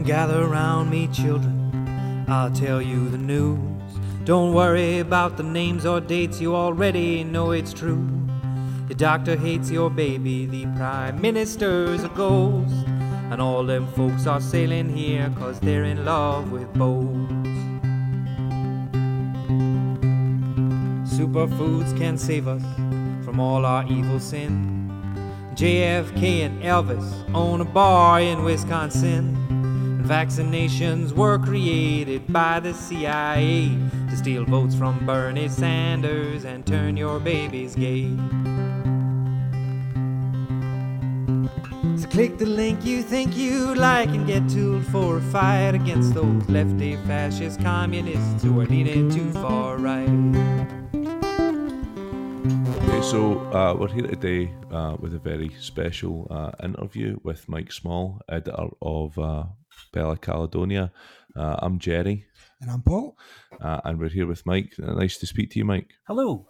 gather round me, children, I'll tell you the news. Don't worry about the names or dates, you already know it's true. Your doctor hates your baby, the prime minister's a ghost, and all them folks are sailing here 'cause they're in love with boats. Superfoods can save us from all our evil sin. JFK and Elvis own a bar in Wisconsin. Vaccinations were created by the CIA to steal votes from Bernie Sanders and turn your babies gay. So click the link you think you like and get tooled for a fight against those lefty fascist communists who are leaning too far right. Okay, so we're here today with a very special interview with Mike Small, editor of Bella Caledonia. I'm Jerry. And I'm Paul. And we're here with Mike. Nice to speak to you, Mike. Hello.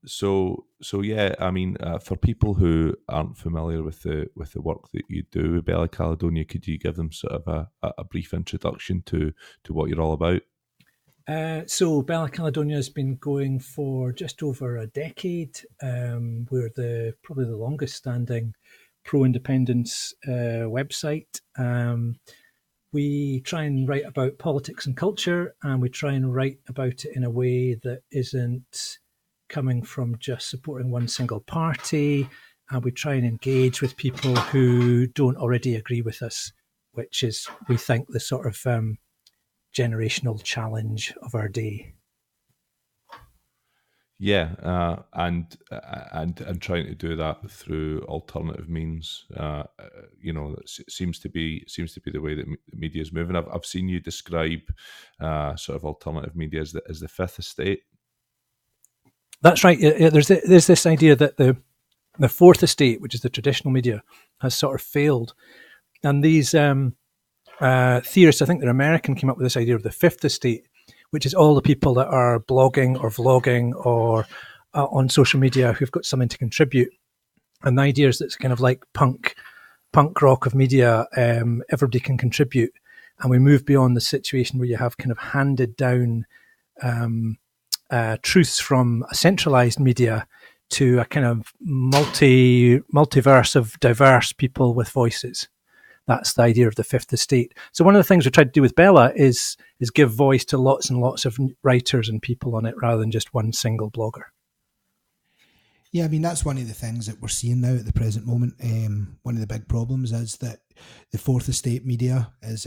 So yeah, I mean, for people who aren't familiar with the work that you do with Bella Caledonia, could you give them sort of a brief introduction to what you're all about? So Bella Caledonia has been going for just over a decade. We're probably the longest standing pro-independence website. We try and write about politics and culture, and we try and write about it in a way that isn't coming from just supporting one single party, and we try and engage with people who don't already agree with us, which is, we think, the sort of generational challenge of our day. Yeah, and trying to do that through alternative means, it seems to be the way that media is moving. I've seen you describe sort of alternative media as the fifth estate. That's right. Yeah, there's this idea that the fourth estate, which is the traditional media, has sort of failed, and these theorists, I think they're American, came up with this idea of the fifth estate, which is all the people that are blogging or vlogging or on social media who've got something to contribute. And the idea is that it's kind of like punk rock of media. Everybody can contribute, and we move beyond the situation where you have kind of handed down truths from a centralized media to a kind of multiverse of diverse people with voices. That's the idea of the fifth estate. So one of the things we tried to do with Bella is give voice to lots and lots of writers and people on it rather than just one single blogger. Yeah, I mean, that's one of the things that we're seeing now at the present moment. One of the big problems is that the fourth estate media is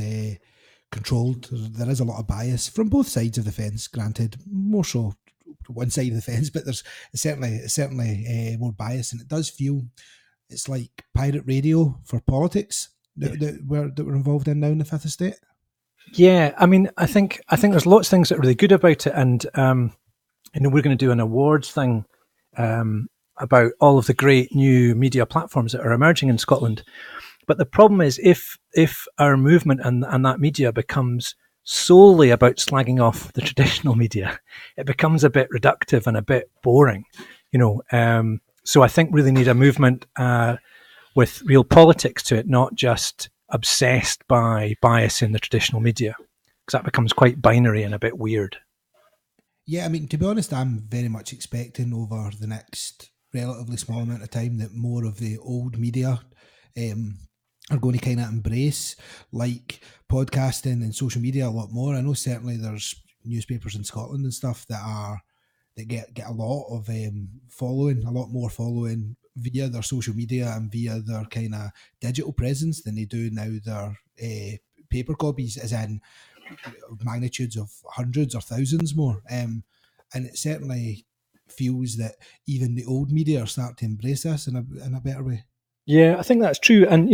controlled. There is a lot of bias from both sides of the fence, granted, more so one side of the fence, but there's certainly more bias, and it does feel it's like pirate radio for politics. That we're involved in now in the fifth estate. Yeah, I mean, I think there's lots of things that are really good about it, and we're going to do an awards thing about all of the great new media platforms that are emerging in Scotland. But the problem is, if our movement and that media becomes solely about slagging off the traditional media, it becomes a bit reductive and a bit boring, So I think we really need a movement with real politics to it, not just obsessed by bias in the traditional media, because that becomes quite binary and a bit weird. Yeah, I mean, to be honest, I'm very much expecting over the next relatively small amount of time that more of the old media are going to kind of embrace, like podcasting and social media, a lot more. I know certainly there's newspapers in Scotland and stuff that get a lot of following, a lot more following via their social media and via their kind of digital presence than they do now their paper copies, as in magnitudes of hundreds or thousands more. And it certainly feels that even the old media are starting to embrace this in a better way. Yeah, I think that's true. And,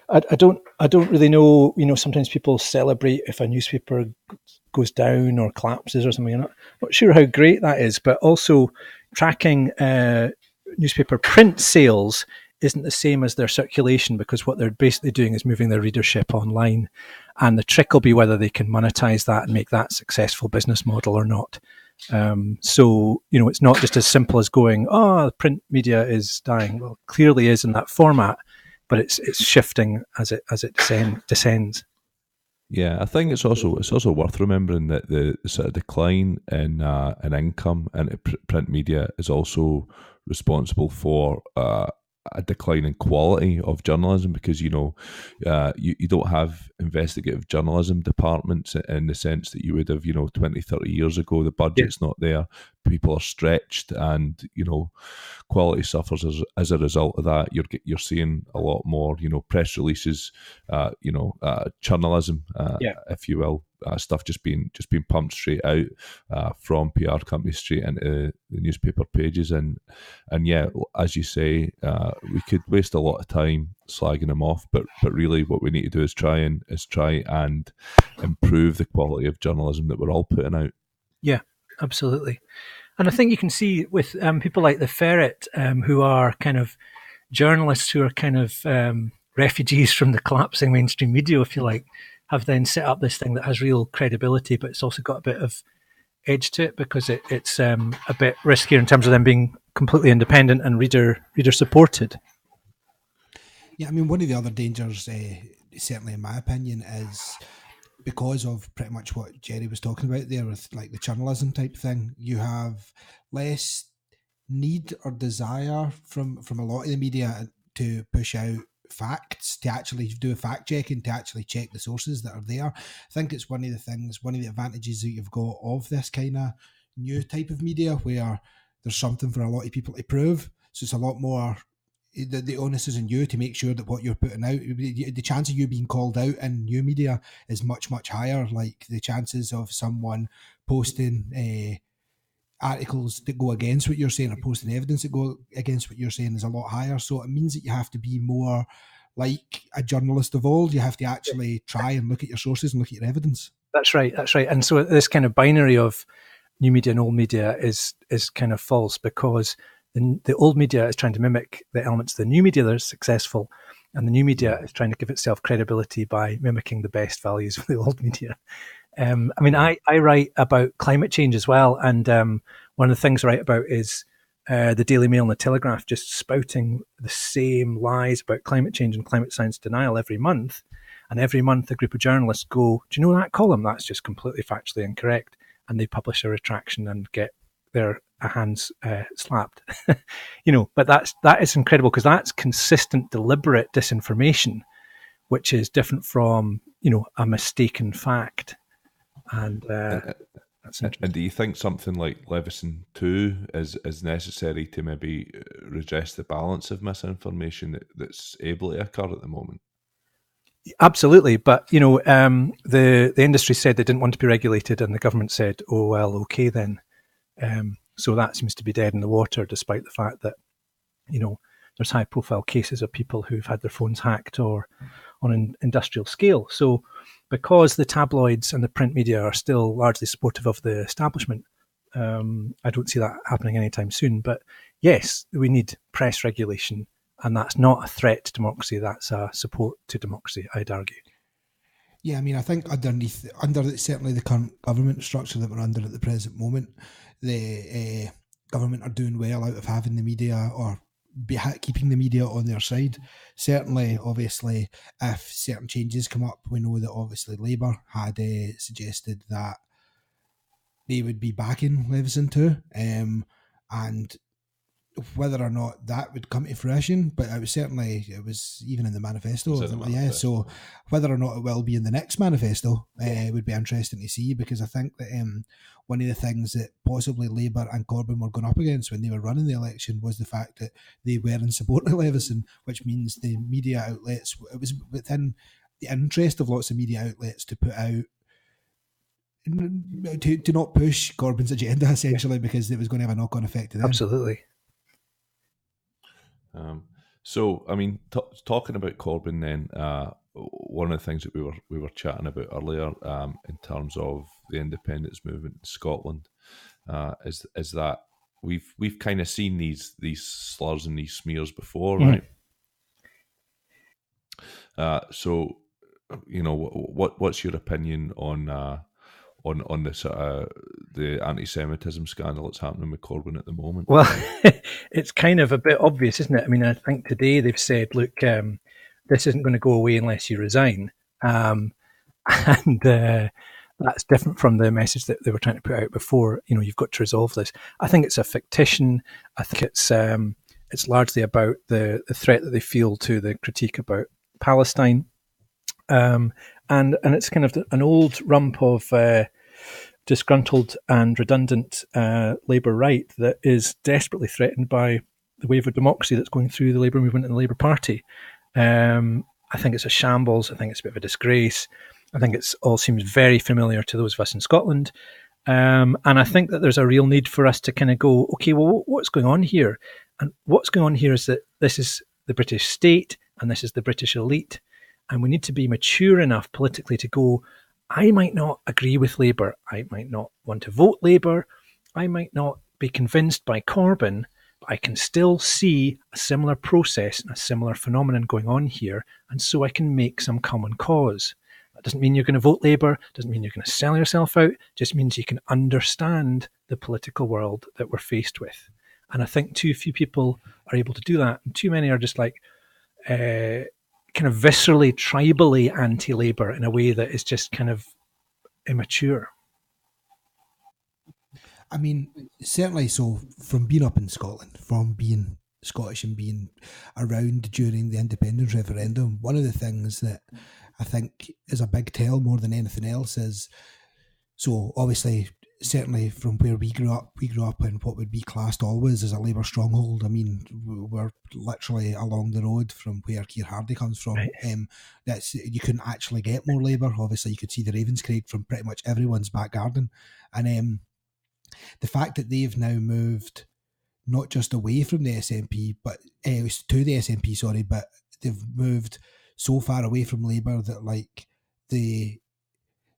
I don't really know, sometimes people celebrate if a newspaper goes down or collapses or something. I'm not sure how great that is, but also tracking newspaper print sales isn't the same as their circulation, because what they're basically doing is moving their readership online, and the trick will be whether they can monetize that and make that a successful business model or not. So it's not just as simple as going, print media is dying. Well, clearly is in that format, but it's shifting as it descends. Yeah, I think it's also worth remembering that the sort of decline in income into print media is also responsible for a decline in quality of journalism, because you don't have investigative journalism departments in the sense that you would have 20, 30 years ago. The budget's not there, people are stretched, and quality suffers as a result of that. You're seeing a lot more press releases, journalism, if you will, stuff just being pumped straight out from PR companies straight into the newspaper pages, and yeah, as you say, we could waste a lot of time slagging them off, but really what we need to do is try and improve the quality of journalism that we're all putting out. Yeah, absolutely. And I think you can see with people like the Ferret, who are kind of journalists who are kind of refugees from the collapsing mainstream media, if you like, have then set up this thing that has real credibility, but it's also got a bit of edge to it because it's a bit riskier in terms of them being completely independent and reader supported. Yeah, I mean, one of the other dangers, certainly in my opinion, is because of pretty much what Jerry was talking about there with like the journalism type thing, you have less need or desire from a lot of the media to push out facts, to actually do a fact checking, to actually check the sources that are there. I think it's one of the advantages that you've got of this kind of new type of media where there's something for a lot of people to prove. So it's a lot more, the onus is on you to make sure that what you're putting out, the chance of you being called out in new media is much, much higher. Like the chances of someone posting articles that go against what you're saying or posting evidence that go against what you're saying is a lot higher. So it means that you have to be more like a journalist of old. You have to actually try and look at your sources and look at your evidence. That's right. And so this kind of binary of new media and old media is kind of false, because the old media is trying to mimic the elements of the new media that are successful, and the new media is trying to give itself credibility by mimicking the best values of the old media. I write about climate change as well, and one of the things I write about is the Daily Mail and the Telegraph just spouting the same lies about climate change and climate science denial every month. And every month a group of journalists go, do you know that column? That's just completely factually incorrect. And they publish a retraction and get their hands slapped. But that is incredible, because that's consistent, deliberate disinformation, which is different from, a mistaken fact. And that's interesting. And do you think something like Leveson 2 is necessary to maybe redress the balance of misinformation that's able to occur at the moment? Absolutely, but the industry said they didn't want to be regulated, and the government said, "Oh well, okay then." So that seems to be dead in the water, despite the fact that there's high-profile cases of people who've had their phones hacked or on an industrial scale. So because the tabloids and the print media are still largely supportive of the establishment, I don't see that happening anytime soon. But yes, we need press regulation, and that's not a threat to democracy. That's a support to democracy, I'd argue. Yeah, I mean, I think under certainly the current government structure that we're under at the present moment, the government are doing well out of having the media or keeping the media on their side. Certainly, obviously, if certain changes come up, we know that obviously Labour had suggested that they would be backing Leveson too, and whether or not that would come to fruition, but it was even in the manifesto. So whether or not it will be in the next manifesto would be interesting to see, because I think that one of the things that possibly Labour and Corbyn were going up against when they were running the election was the fact that they were in support of Leveson, which means the media outlets, it was within the interest of lots of media outlets to put out, to not push Corbyn's agenda, essentially, because it was going to have a knock-on effect to them. Absolutely. So, I mean, talking about Corbyn then, one of the things that we were chatting about earlier in terms of the independence movement in Scotland is that we've kind of seen these slurs and these smears before, right? So, what's your opinion on the sort of the anti-Semitism scandal that's happening with Corbyn at the moment? Well, it's kind of a bit obvious, isn't it? I mean, I think today they've said, look, this isn't going to go away unless you resign. And that's different from the message that they were trying to put out before. You've got to resolve this. I think it's a fictition. I think it's largely about the threat that they feel to the critique about Palestine. And it's kind of an old rump of disgruntled and redundant Labour right that is desperately threatened by the wave of democracy that's going through the Labour movement and the Labour Party. I think it's a shambles. I think it's a bit of a disgrace. I think it all seems very familiar to those of us in Scotland. And I think that there's a real need for us to kind of go, okay, well, what's going on here? And what's going on here is that this is the British state and this is the British elite. And we need to be mature enough politically to go, I might not agree with Labour. I might not want to vote Labour. I might not be convinced by Corbyn, but I can still see a similar process and a similar phenomenon going on here. And so I can make some common cause. That doesn't mean you're going to vote Labour, doesn't mean you're going to sell yourself out, just means you can understand the political world that we're faced with. And I think too few people are able to do that. And too many are just like kind of viscerally, tribally anti-Labour in a way that is just kind of immature. I mean, certainly so from being up in Scotland, from being Scottish and being around during the independence referendum, one of the things that I think is a big tell more than anything else is, so obviously, certainly from where we grew up in what would be classed always as a Labour stronghold. I mean, we're literally along the road from where Keir Hardie comes from. Right. You couldn't actually get more Labour. Obviously, you could see the Ravenscraig from pretty much everyone's back garden. And the fact that they've now moved not just away from the SNP, but to the SNP, sorry, but they've moved so far away from Labour that like they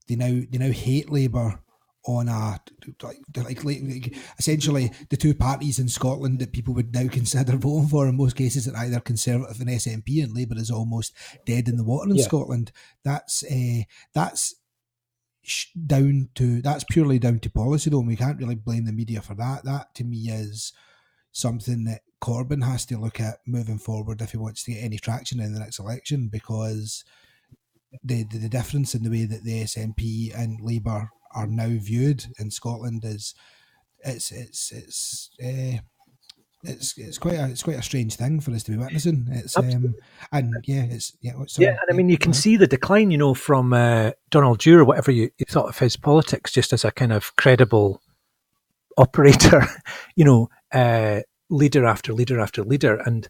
now hate Labour on like essentially the two parties in Scotland that people would now consider voting for in most cases are either Conservative and SNP, and Labour is almost dead in the water in Scotland. That's purely down to policy though, and we can't really blame the media for that. That to me is something that Corbyn has to look at moving forward if he wants to get any traction in the next election, because the difference in the way that the SNP and Labour are now viewed in Scotland is it's quite a strange thing for us to be witnessing. And I mean you can see the decline, from Donald Youre, whatever you thought of his politics, just as a kind of credible operator, leader after leader after leader, and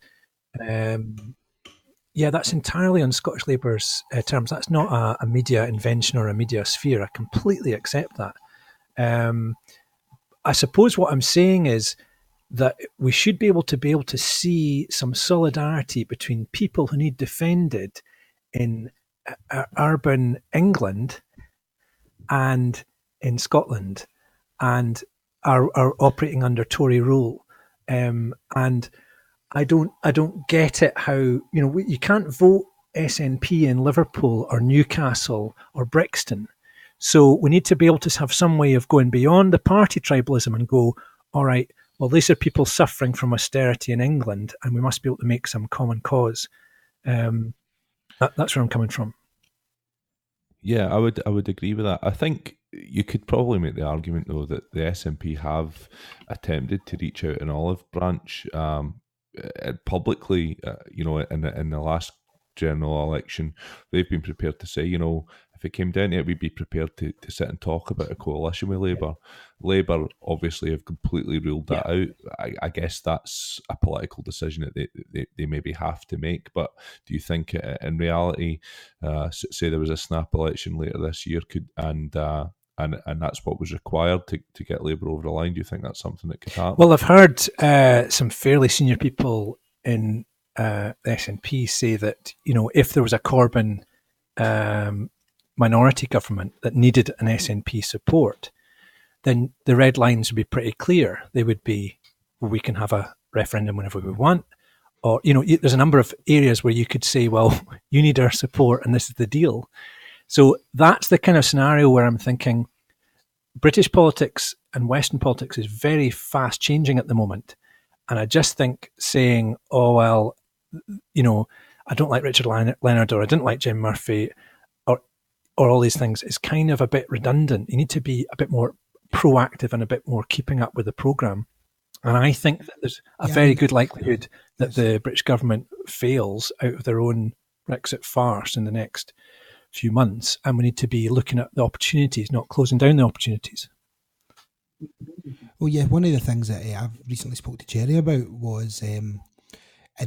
that's entirely on Scottish Labour's terms. That's not a media invention or a media sphere. I completely accept that. I suppose what I'm saying is that we should be able to see some solidarity between people who need defended in urban England and in Scotland and are operating under Tory rule. And I don't get it how, you can't vote SNP in Liverpool or Newcastle or Brixton. So we need to be able to have some way of going beyond the party tribalism and go, all right, well, these are people suffering from austerity in England and we must be able to make some common cause. That's where I'm coming from. Yeah, I would agree with that. I think you could probably make the argument, though, that the SNP have attempted to reach out an olive branch publicly, in the last general election. They've been prepared to say, if it came down to it, we'd be prepared to sit and talk about a coalition with Labour. Labour obviously have completely ruled that out. I guess that's a political decision that they maybe have to make. But do you think in reality, say there was a snap election later this year, and that's what was required to get Labour over the line, do you think that's something that could happen? Well, I've heard some fairly senior people in the SNP say that, if there was a Corbyn minority government that needed an SNP support, then the red lines would be pretty clear. They would be, well, we can have a referendum whenever we want. Or, there's a number of areas where you could say, well, you need our support and this is the deal. So that's the kind of scenario where I'm thinking British politics and Western politics is very fast changing at the moment. And I just think saying, oh, well, I don't like Richard Leonard, or I didn't like Jim Murphy, or all these things, is kind of a bit redundant. You need to be a bit more proactive and a bit more keeping up with the programme. And I think that there's a very good likelihood that the British government fails out of their own Brexit farce in the next few months, and we need to be looking at the opportunities, not closing down the opportunities. Well, yeah, one of the things that I've recently spoke to Jerry about was, in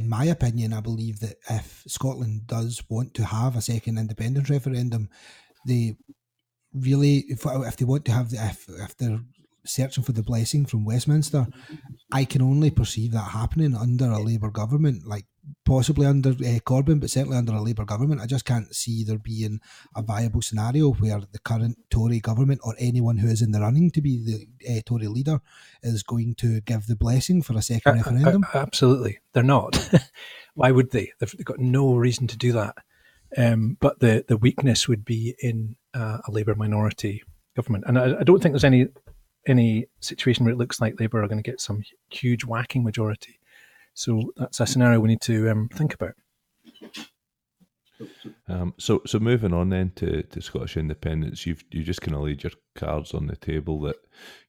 my opinion, I believe that if Scotland does want to have a second independence referendum, they really, if they want to have, if they're searching for the blessing from Westminster, I can only perceive that happening under a Labour government, like possibly under Corbyn, but certainly under a Labour government. I just can't see there being a viable scenario where the current Tory government, or anyone who is in the running to be the Tory leader, is going to give the blessing for a second referendum. Absolutely. They're not. Why would they? They've got no reason to do that. But the weakness would be in a Labour minority government. And I don't think there's any situation where it looks like Labour are going to get some huge whacking majority. So that's a scenario we need to think about. So moving on then to Scottish independence, you just kind of laid your cards on the table that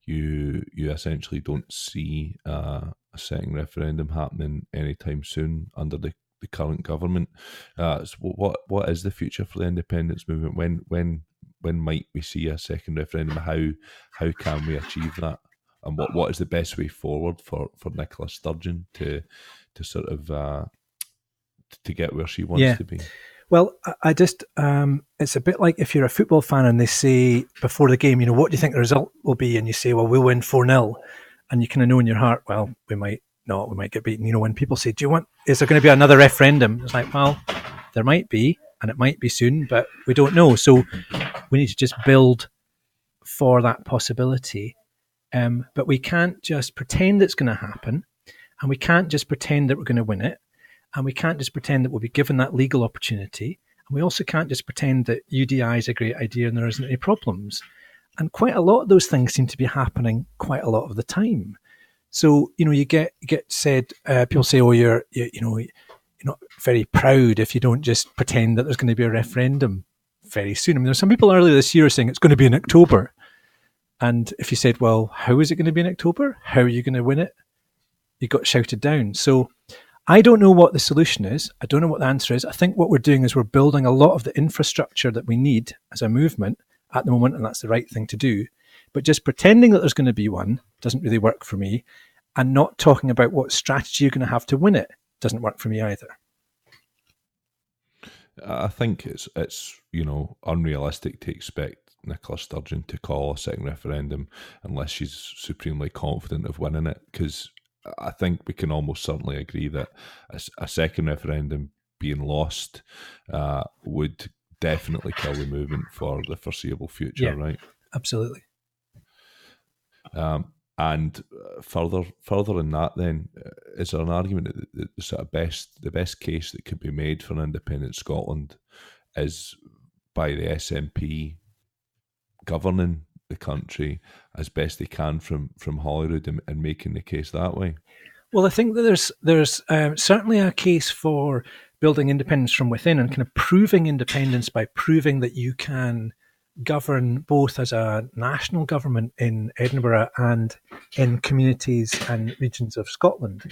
you essentially don't see a second referendum happening anytime soon under the current government. So what is the future for the independence movement? When might we see a second referendum? How can we achieve that? And what is the best way forward for Nicola Sturgeon to sort of to get where she wants to be? Well, I just it's a bit like if you're a football fan and they say before the game, what do you think the result will be? And you say, well, we'll win 4-0, and you kind of know in your heart, well, we might not, we might get beaten. When people say, is there going to be another referendum? It's like, well, there might be, and it might be soon, but we don't know. So we need to just build for that possibility. But we can't just pretend it's going to happen, and we can't just pretend that we're going to win it, and we can't just pretend that we'll be given that legal opportunity, and we also can't just pretend that UDI is a great idea and there isn't any problems. And quite a lot of those things seem to be happening quite a lot of the time. So you get said, people say, oh, you're not very proud if you don't just pretend that there's going to be a referendum very soon. I mean, there's some people earlier this year saying it's going to be in October. And if you said, well, how is it going to be in October? How are you going to win it? You got shouted down. So I don't know what the solution is. I don't know what the answer is. I think what we're doing is we're building a lot of the infrastructure that we need as a movement at the moment, and that's the right thing to do. But just pretending that there's going to be one doesn't really work for me. And not talking about what strategy you're going to have to win it doesn't work for me either. I think it's unrealistic to expect Nicola Sturgeon to call a second referendum unless she's supremely confident of winning it, because I think we can almost certainly agree that a second referendum being lost would definitely kill the movement for the foreseeable future, right? Absolutely. And further in that, then, is there an argument that the sort of the best case that could be made for an independent Scotland is by the SNP governing the country as best they can from Holyrood and making the case that way? Well, I think that there's certainly a case for building independence from within and kind of proving independence by proving that you can govern both as a national government in Edinburgh and in communities and regions of Scotland,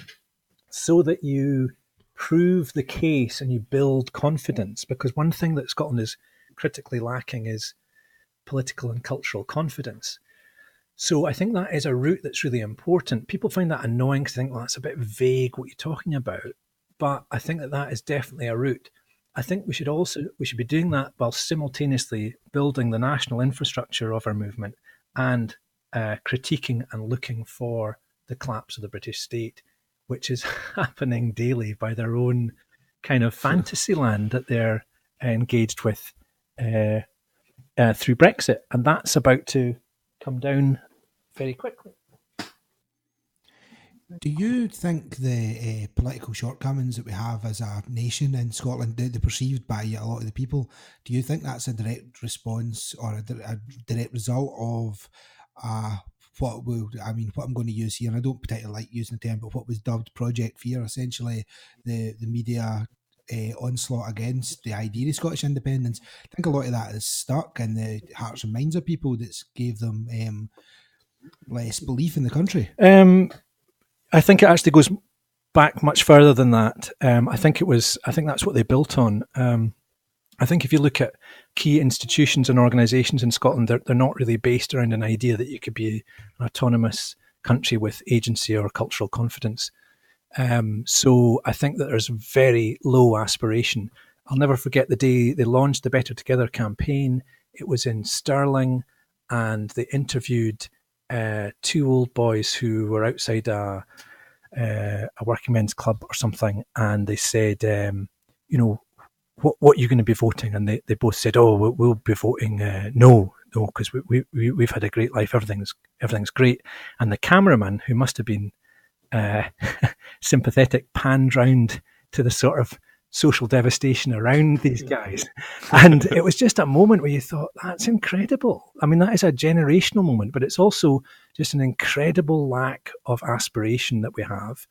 so that you prove the case and you build confidence. Because one thing that Scotland is critically lacking is political and cultural confidence. So I think that is a route that's really important. People find that annoying because they think, well, that's a bit vague what you're talking about. But I think that is definitely a route. I think we should be doing that while simultaneously building the national infrastructure of our movement and critiquing and looking for the collapse of the British state, which is happening daily by their own kind of fantasy land that they're engaged with through Brexit. And that's about to come down very quickly. Do you think the political shortcomings that we have as a nation in Scotland, they're perceived by a lot of the people, do you think that's a direct response or a direct result of what I'm going to use here, and I don't particularly like using the term, but what was dubbed Project Fear, essentially the media onslaught against the idea of Scottish independence. I think a lot of that is stuck in the hearts and minds of people that's gave them less belief in the country. I think it actually goes back much further than that. I think that's what they built on. I think if you look at key institutions and organisations in Scotland, they're not really based around an idea that you could be an autonomous country with agency or cultural confidence. So I think that there's very low aspiration. I'll never forget the day they launched the Better Together campaign. It was in Stirling, and they interviewed two old boys who were outside a working men's club or something, and they said, what are you going to be voting? And they both said, we'll be voting no, because we've had a great life, everything's great. And the cameraman, who must have been sympathetic, panned round to the sort of social devastation around these guys. And it was just a moment where you thought, that's incredible. I mean, that is a generational moment, but it's also just an incredible lack of aspiration that we have.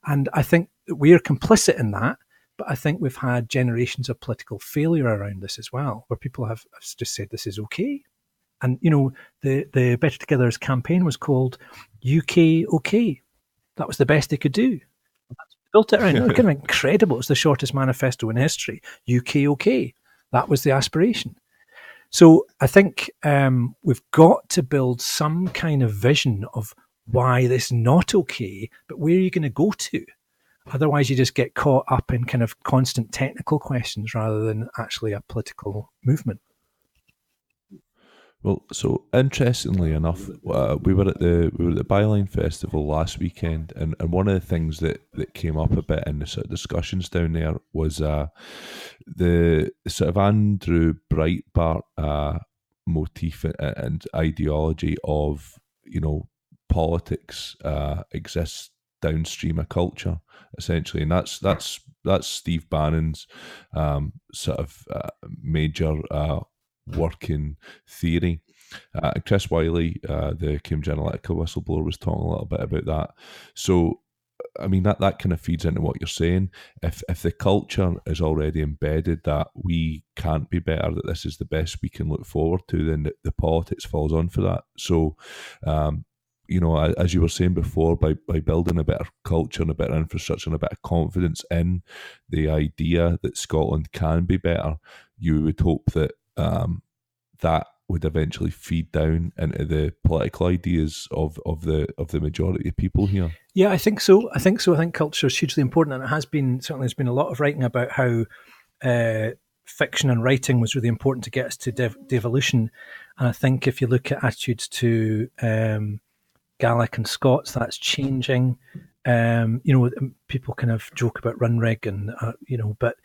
And I think we're complicit in that, but I think we've had generations of political failure around this as well, where people have just said this is okay. And, the Better Together's campaign was called UK OK. That was the best they could do. Built it around. It was kind of incredible. It was the shortest manifesto in history. UK OK. That was the aspiration. So I think we've got to build some kind of vision of why this is not okay, but where are you going to go to? Otherwise, you just get caught up in kind of constant technical questions rather than actually a political movement. Well, so interestingly enough, we were at the Byline Festival last weekend, and one of the things that came up a bit in the sort of discussions down there was the sort of Andrew Breitbart motif and ideology of politics exists downstream of culture, essentially, and that's Steve Bannon's sort of major working theory. Chris Wiley, the Cambridge Analytica whistleblower, was talking a little bit about that. So, I mean, that kind of feeds into what you're saying. If the culture is already embedded that we can't be better, that this is the best we can look forward to, then the politics falls on for that. So, as you were saying before, by building a better culture and a better infrastructure and a better confidence in the idea that Scotland can be better, you would hope that that would eventually feed down into the political ideas of the majority of people here. Yeah, I think so. I think culture is hugely important, and it has been, certainly there's been a lot of writing about how fiction and writing was really important to get us to devolution. And I think if you look at attitudes to Gaelic and Scots, that's changing. People kind of joke about Runrig, and but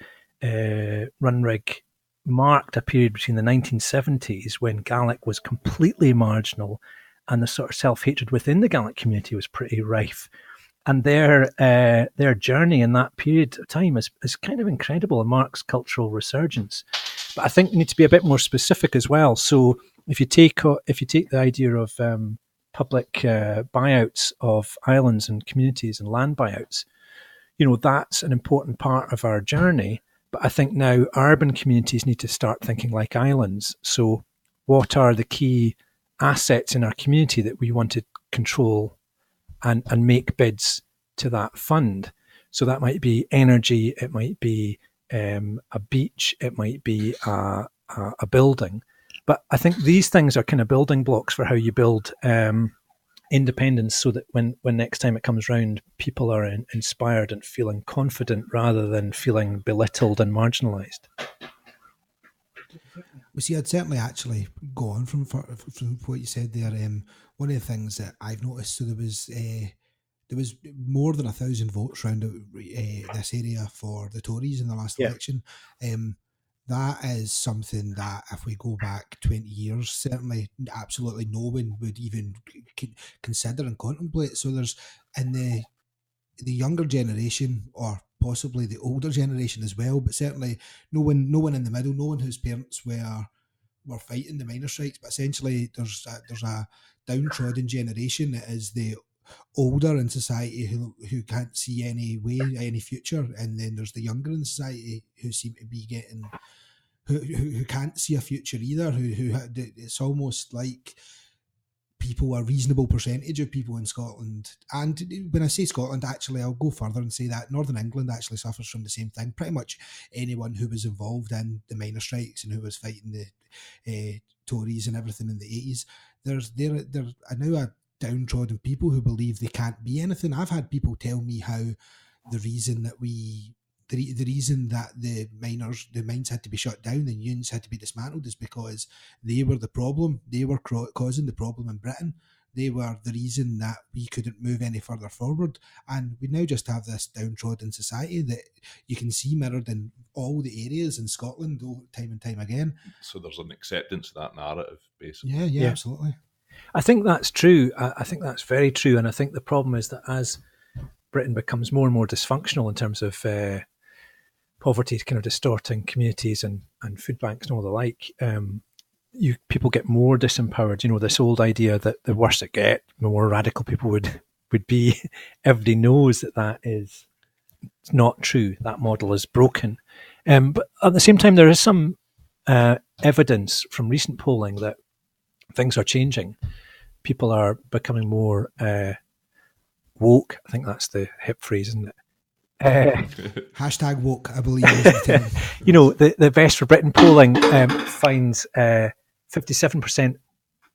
Runrig marked a period between the 1970s when Gaelic was completely marginal, and the sort of self-hatred within the Gaelic community was pretty rife. And their journey in that period of time is kind of incredible and marks cultural resurgence. But I think we need to be a bit more specific as well. So if you take the idea of public buyouts of islands and communities and land buyouts, that's an important part of our journey. But I think now urban communities need to start thinking like islands. So what are the key assets in our community that we want to control and make bids to that fund? So that might be energy, it might be a beach, it might be a building. But I think these things are kind of building blocks for how you build independence, so that when next time it comes round, people are inspired and feeling confident rather than feeling belittled and marginalised. Well, see, I'd certainly actually go on from what you said there. One of the things that I've noticed, so there was more than 1,000 votes round this area for the Tories in the last election. That is something that, if we go back 20 years, certainly absolutely no one would even consider and contemplate. So there's, in the younger generation, or possibly the older generation as well, but certainly no one in the middle, no one whose parents were fighting the miners' strikes, but essentially there's a downtrodden generation that is the older in society who can't see any way, any future, and then there's the younger in society who seem to be getting who can't see a future either. Who it's almost like people, a reasonable percentage of people in Scotland, and when I say Scotland, actually I'll go further and say that Northern England actually suffers from the same thing. Pretty much anyone who was involved in the miners' strikes and who was fighting the Tories and everything in the 80s, there are now a downtrodden people who believe they can't be anything. I've had people tell me how the reason that the reason that the mines had to be shut down, the unions had to be dismantled, is because they were the problem. They were causing the problem in Britain. They were the reason that we couldn't move any further forward. And we now just have this downtrodden society that you can see mirrored in all the areas in Scotland time and time again. So there's an acceptance of that narrative, basically. Yeah, absolutely. I think that's true. I think that's very true. And I think the problem is that as Britain becomes more and more dysfunctional in terms of poverty kind of distorting communities and food banks and all the like, people get more disempowered. You know, this old idea that the worse it gets, the more radical people would be. Everybody knows that is not true. That model is broken. But at the same time, there is some evidence from recent polling that things are changing. People are becoming more woke. I think that's the hip phrase, isn't it? Hashtag woke, I believe. Is the term. You know, the Best for Britain polling finds 57%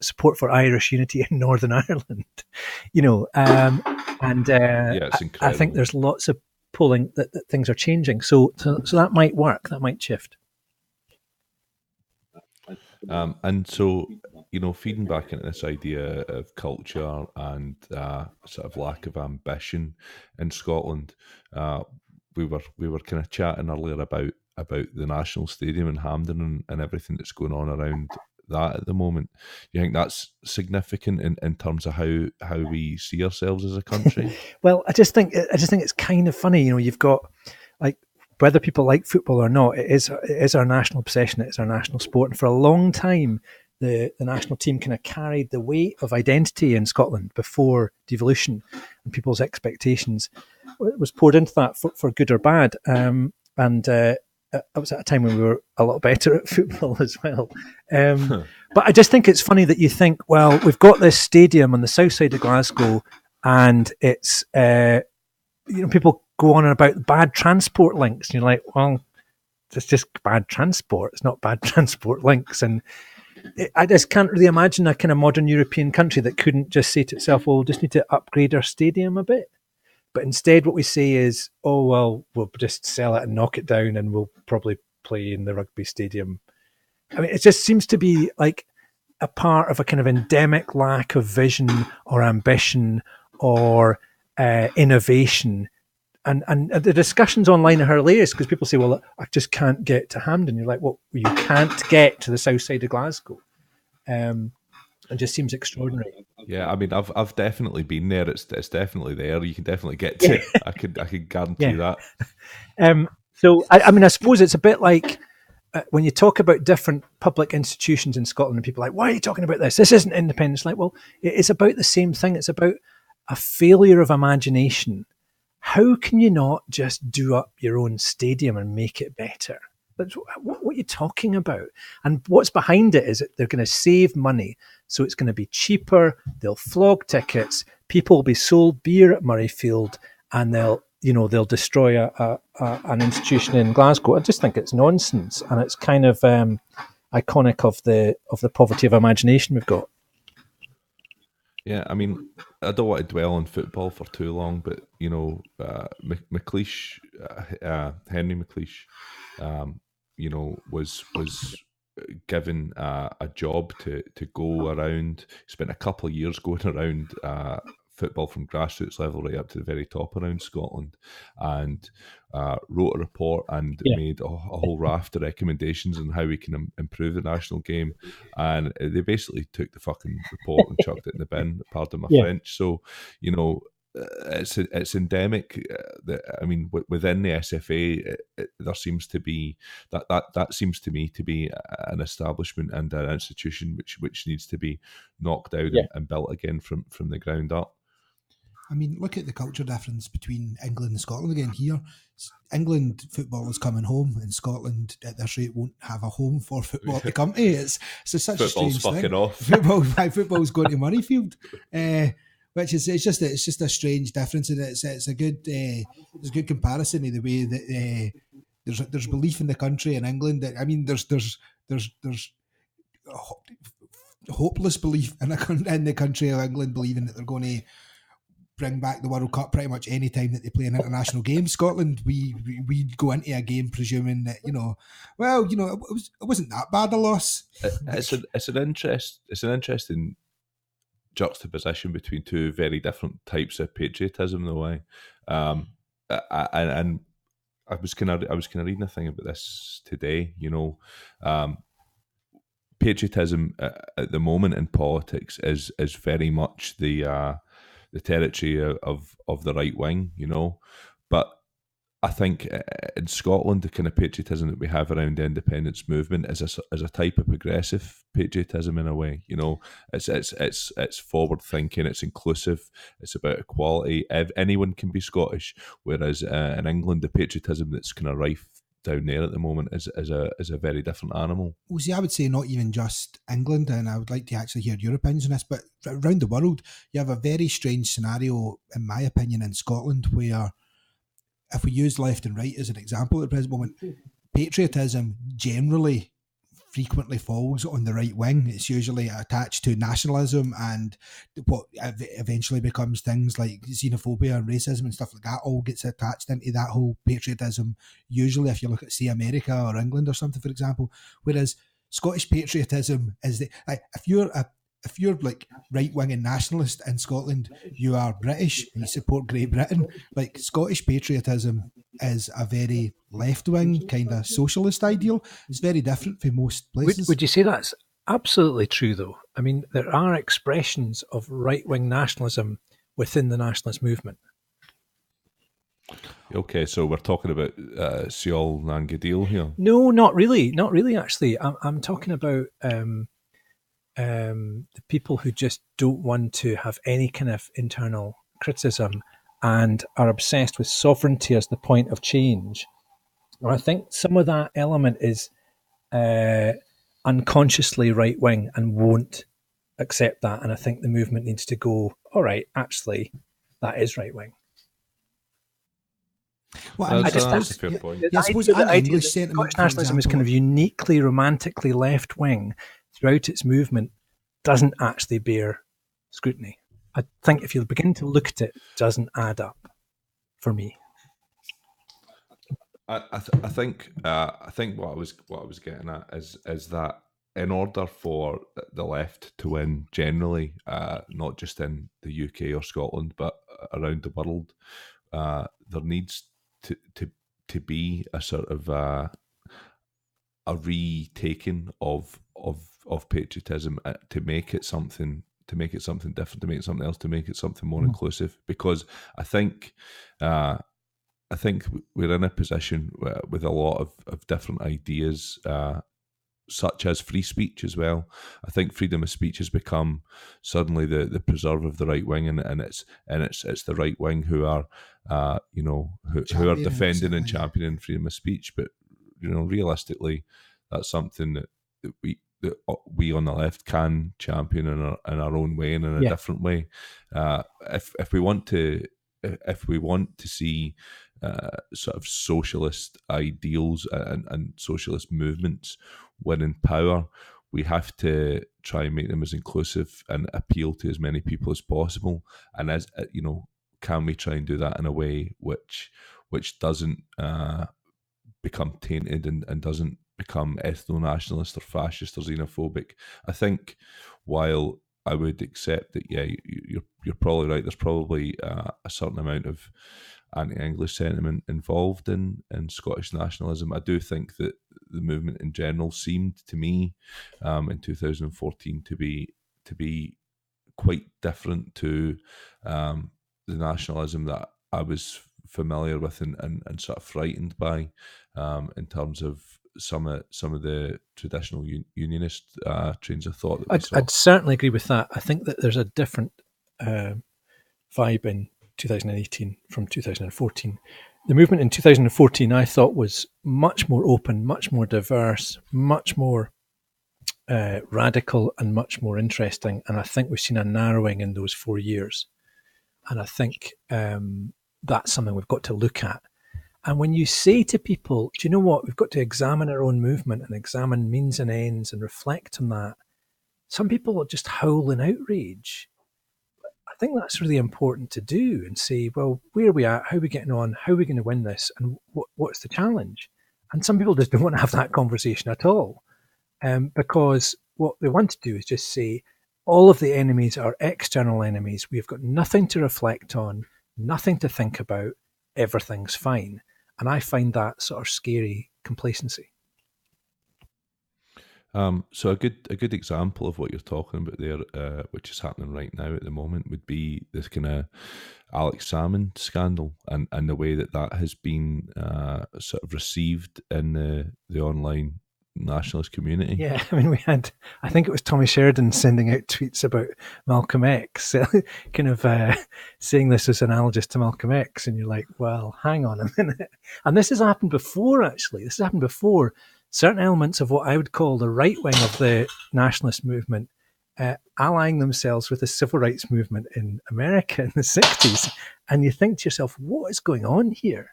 support for Irish unity in Northern Ireland. You know, yeah, it's incredible. I think there's lots of polling that things are changing. So that might work. That might shift. And so, you know, feeding back into this idea of culture and sort of lack of ambition in Scotland, we were kind of chatting earlier about the National Stadium in Hampden and everything that's going on around that at the moment. You think that's significant in terms of how we see ourselves as a country? Well, I just think it's kind of funny. You know, you've got, like, whether people like football or not, it is our national obsession. It is our national sport. And for a long time, the national team kind of carried the weight of identity in Scotland before devolution, and people's expectations was poured into that for good or bad. It was at a time when we were a lot better at football as well. But I just think it's funny that you think, well, we've got this stadium on the south side of Glasgow, and it's people go on about bad transport links. And you're like, well, it's just bad transport. It's not bad transport links. And I just can't really imagine a kind of modern European country that couldn't just say to itself, well, we'll just need to upgrade our stadium a bit. But instead what we say is, oh, well, we'll just sell it and knock it down and we'll probably play in the Rugby Stadium. I mean, it just seems to be like a part of a kind of endemic lack of vision or ambition or innovation. And the discussions online are hilarious because people say, well, I just can't get to Hampden. You're like, well, you can't get to the south side of Glasgow. It just seems extraordinary. Yeah, I mean, I've definitely been there. It's definitely there. You can definitely get to it. I can guarantee that. So, I mean, I suppose it's a bit like when you talk about different public institutions in Scotland and people are like, why are you talking about this? This isn't independence. Like, well, it's about the same thing. It's about a failure of imagination. How can you not just do up your own stadium and make it better? What are you talking about? And what's behind it is that they're going to save money. So it's going to be cheaper. They'll flog tickets. People will be sold beer at Murrayfield, and they'll destroy an institution in Glasgow. I just think it's nonsense, and it's kind of iconic of the poverty of imagination we've got. Yeah, I mean, I don't want to dwell on football for too long, but you know, McLeish, Henry McLeish, was given a job to go around. Spent a couple of years going around football from grassroots level right up to the very top around Scotland, and wrote a report and made a whole raft of recommendations on how we can improve the national game. And they basically took the fucking report and chucked it in the bin, pardon my French. So, you know, it's endemic. I mean, within the SFA, there seems to be that seems to me to be an establishment and an institution which needs to be knocked out and built again from the ground up. I mean, look at the culture difference between England and Scotland again. Here, England football is coming home, and Scotland at this rate won't have a home for football to come to. It's such a strange fucking thing. Off. Football's going to Moneyfield, which is it's just a strange difference, and it's a good comparison of the way that there's belief in the country in England. That, I mean, there's hopeless belief in the country of England, believing that they're going to bring back the World Cup pretty much any time that they play an international game. Scotland, we go into a game presuming that it wasn't that bad a loss. It's an interesting juxtaposition between two very different types of patriotism, in a way. And I was kind of reading a thing about this today. Patriotism at the moment in politics is very much the territory of the right wing, but I think in Scotland the kind of patriotism that we have around the independence movement is a type of progressive patriotism, in a way. It's forward thinking, it's inclusive, it's about equality. Anyone can be Scottish, whereas in England the patriotism that's kind of rife down there at the moment is a very different animal. Well, see, I would say not even just England, and I would like to actually hear your opinions on this, but around the world, you have a very strange scenario, in my opinion, in Scotland, where if we use left and right as an example at the present moment, patriotism generally frequently falls on the right wing. It's usually attached to nationalism and what eventually becomes things like xenophobia and racism and stuff like that all gets attached into that whole patriotism, usually if you look at, say, America or England or something, for example. Whereas Scottish patriotism is if you're like right-wing and nationalist in Scotland, you are British and you support Great Britain. Like, Scottish patriotism is a very left-wing kind of socialist ideal. It's very different from most places. Would you say that's absolutely true, though? I mean, there are expressions of right-wing nationalism within the nationalist movement. Okay, so we're talking about Seol Nangadil here? No, not really. Not really, actually. I'm talking about the people who just don't want to have any kind of internal criticism and are obsessed with sovereignty as the point of change. And I think some of that element is unconsciously right-wing and won't accept that. And I think the movement needs to go, all right, actually, that is right-wing. Well, that's a fair point. I suppose an English sentiment, Scottish nationalism is kind of uniquely romantically left-wing throughout its movement, doesn't actually bear scrutiny. I think if you begin to look at it, it doesn't add up for me. I think what I was getting at is that in order for the left to win generally, not just in the UK or Scotland, but around the world, there needs to be a sort of a retaking of patriotism to make it something different, to make it something else, to make it something more inclusive. Because I think we're in a position with a lot of different ideas, such as free speech as well. I think freedom of speech has become suddenly the preserve of the right wing, and it's the right wing who are who are defending and championing freedom of speech. But realistically, that's something that we on the left can champion in our own way and in a different way. If we want to see sort of socialist ideals and socialist movements win in power, we have to try and make them as inclusive and appeal to as many people as possible. And as can we try and do that in a way which doesn't become tainted and doesn't become ethno-nationalist or fascist or xenophobic? I think while I would accept that, you're probably right, there's probably a certain amount of anti-English sentiment involved in Scottish nationalism. I do think that the movement in general seemed to me in 2014 to be quite different to the nationalism that I was familiar with and sort of frightened by in terms of some of the traditional unionist trains of thought. I'd certainly agree with that. I think that there's a different vibe in 2018 from 2014. The movement in 2014 I thought was much more open, much more diverse, much more radical and much more interesting. And I think we've seen a narrowing in those 4 years. And I think that's something we've got to look at. And when you say to people, do you know what, we've got to examine our own movement and examine means and ends and reflect on that, some people just howl in outrage. I think that's really important to do and say, well, where are we at? How are we getting on? How are we going to win this? And what's the challenge? And some people just don't want to have that conversation at all, because what they want to do is just say, all of the enemies are external enemies. We've got nothing to reflect on, nothing to think about. Everything's fine. And I find that sort of scary complacency. So a good example of what you're talking about there, which is happening right now at the moment, would be this kind of Alex Salmond scandal and the way that has been sort of received in the online nationalist community. Yeah, I mean, we had, I think it was Tommy Sheridan sending out tweets about Malcolm X, kind of saying this is analogous to Malcolm X, and you're like, well, hang on a minute. And this has happened before, actually. This has happened before. Certain elements of what I would call the right wing of the nationalist movement allying themselves with the civil rights movement in America in the 60s. And you think to yourself, what is going on here?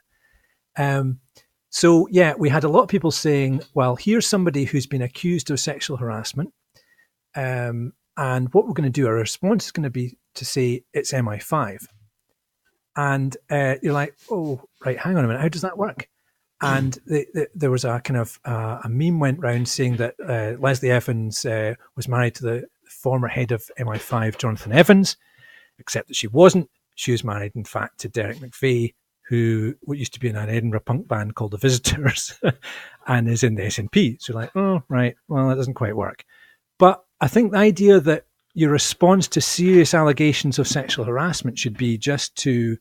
So, yeah, we had a lot of people saying, well, here's somebody who's been accused of sexual harassment. And what we're going to do, our response is going to be to say it's MI5. And you're like, oh, right, hang on a minute. How does that work? And there was a kind of a meme went round saying that Leslie Evans was married to the former head of MI5, Jonathan Evans, except that she wasn't. She was married, in fact, to Derek McPhee, who used to be in an Edinburgh punk band called The Visitors and is in the SNP. So you're like, oh, right, well, that doesn't quite work. But I think the idea that your response to serious allegations of sexual harassment should be just to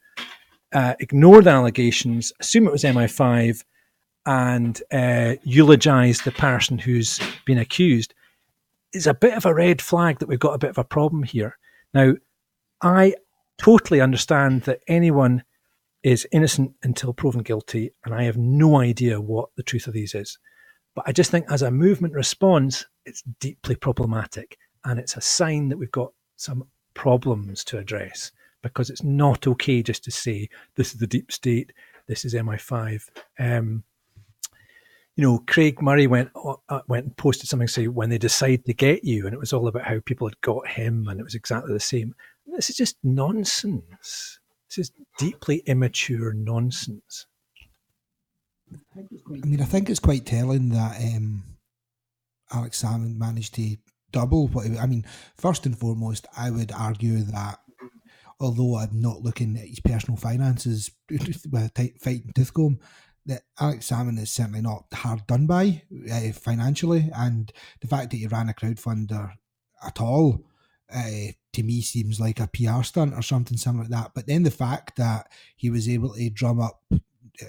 ignore the allegations, assume it was MI5, and eulogize the person who's been accused is a bit of a red flag that we've got a bit of a problem here. Now, I totally understand that anyone is innocent until proven guilty, and I have no idea what the truth of these is. But I just think as a movement response, it's deeply problematic, and it's a sign that we've got some problems to address, because it's not okay just to say, this is the deep state, this is MI5. Craig Murray went and posted something saying, when they decide to get you, and it was all about how people had got him, and it was exactly the same. This is just nonsense. This is deeply immature nonsense. I think it's quite telling that Alex Salmond managed to double what first and foremost, I would argue that although I'm not looking at his personal finances with a fighting tooth comb, that Alex Salmond is certainly not hard done by financially, and the fact that he ran a crowdfunder at all to me seems like a PR stunt or something similar like that. But then the fact that he was able to drum up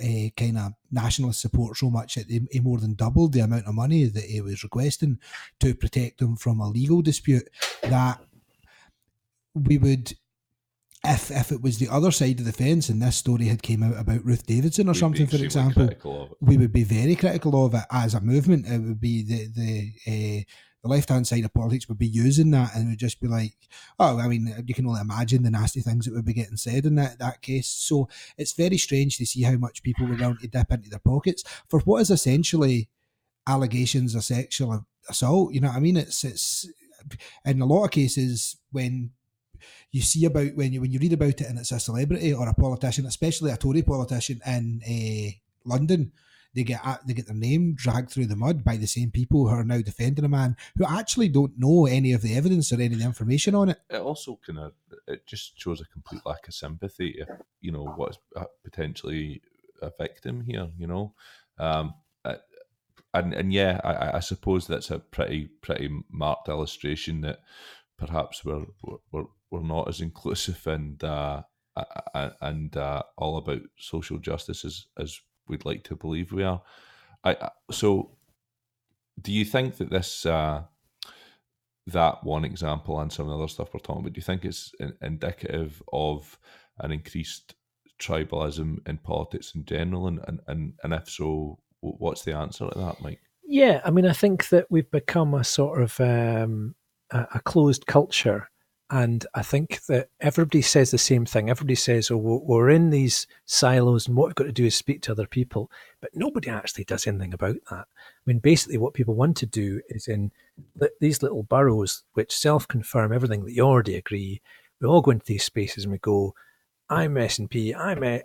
a kind of nationalist support so much that he more than doubled the amount of money that he was requesting to protect him from a legal dispute, that we would, if it was the other side of the fence and this story had came out about Ruth Davidson or something, for example, we would be very critical of it as a movement. It would be the left-hand side of politics would be using that, and it would just be like, you can only imagine the nasty things that would be getting said in that case. So it's very strange to see how much people were willing to dip into their pockets for what is essentially allegations of sexual assault. You know what I mean? It's in a lot of cases when you see about when you read about it and it's a celebrity or a politician, especially a Tory politician in London, they get their name dragged through the mud by the same people who are now defending a man who actually don't know any of the evidence or any of the information on it. It also it just shows a complete lack of sympathy if what's potentially a victim here. I suppose that's a pretty marked illustration that perhaps we're not as inclusive and all about social justice as we'd like to believe we are. So do you think that this that one example and some of the other stuff we're talking about, do you think it's indicative of an increased tribalism in politics in general? And if so, what's the answer to that, Mike? Yeah, I mean, I think that we've become a sort of a closed culture. And I think that everybody says the same thing. Everybody says, oh, we're in these silos and what we've got to do is speak to other people. But nobody actually does anything about that. I mean, basically what people want to do is in these little boroughs which self-confirm everything that you already agree. We all go into these spaces and we go, I'm SNP,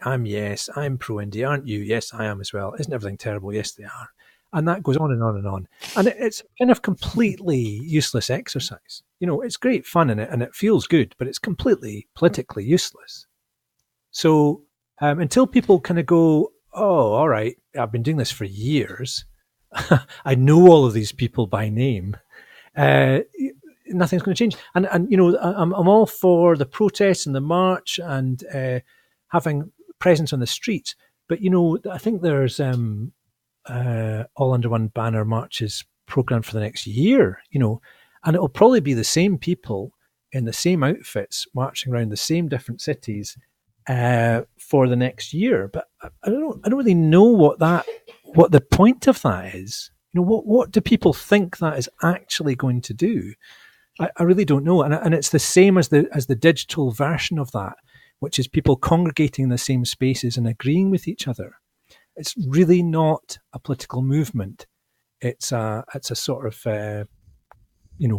I'm yes, I'm pro-India, aren't you? Yes, I am as well. Isn't everything terrible? Yes, they are. And that goes on and on and on. And it's kind of completely useless exercise. You know, it's great fun in it and it feels good, but it's completely politically useless. So until people kind of go, oh, all right, I've been doing this for years. I know all of these people by name. Nothing's going to change. And you know, I'm all for the protests and the march and having presence on the streets. But, you know, I think there's all under one banner marches programmed for the next year, you know, and it'll probably be the same people in the same outfits marching around the same different cities for the next year. But I don't really know what the point of that is. You know, what do people think that is actually going to do? I really don't know. And it's the same as the digital version of that, which is people congregating in the same spaces and agreeing with each other. It's really not a political movement. It's a sort of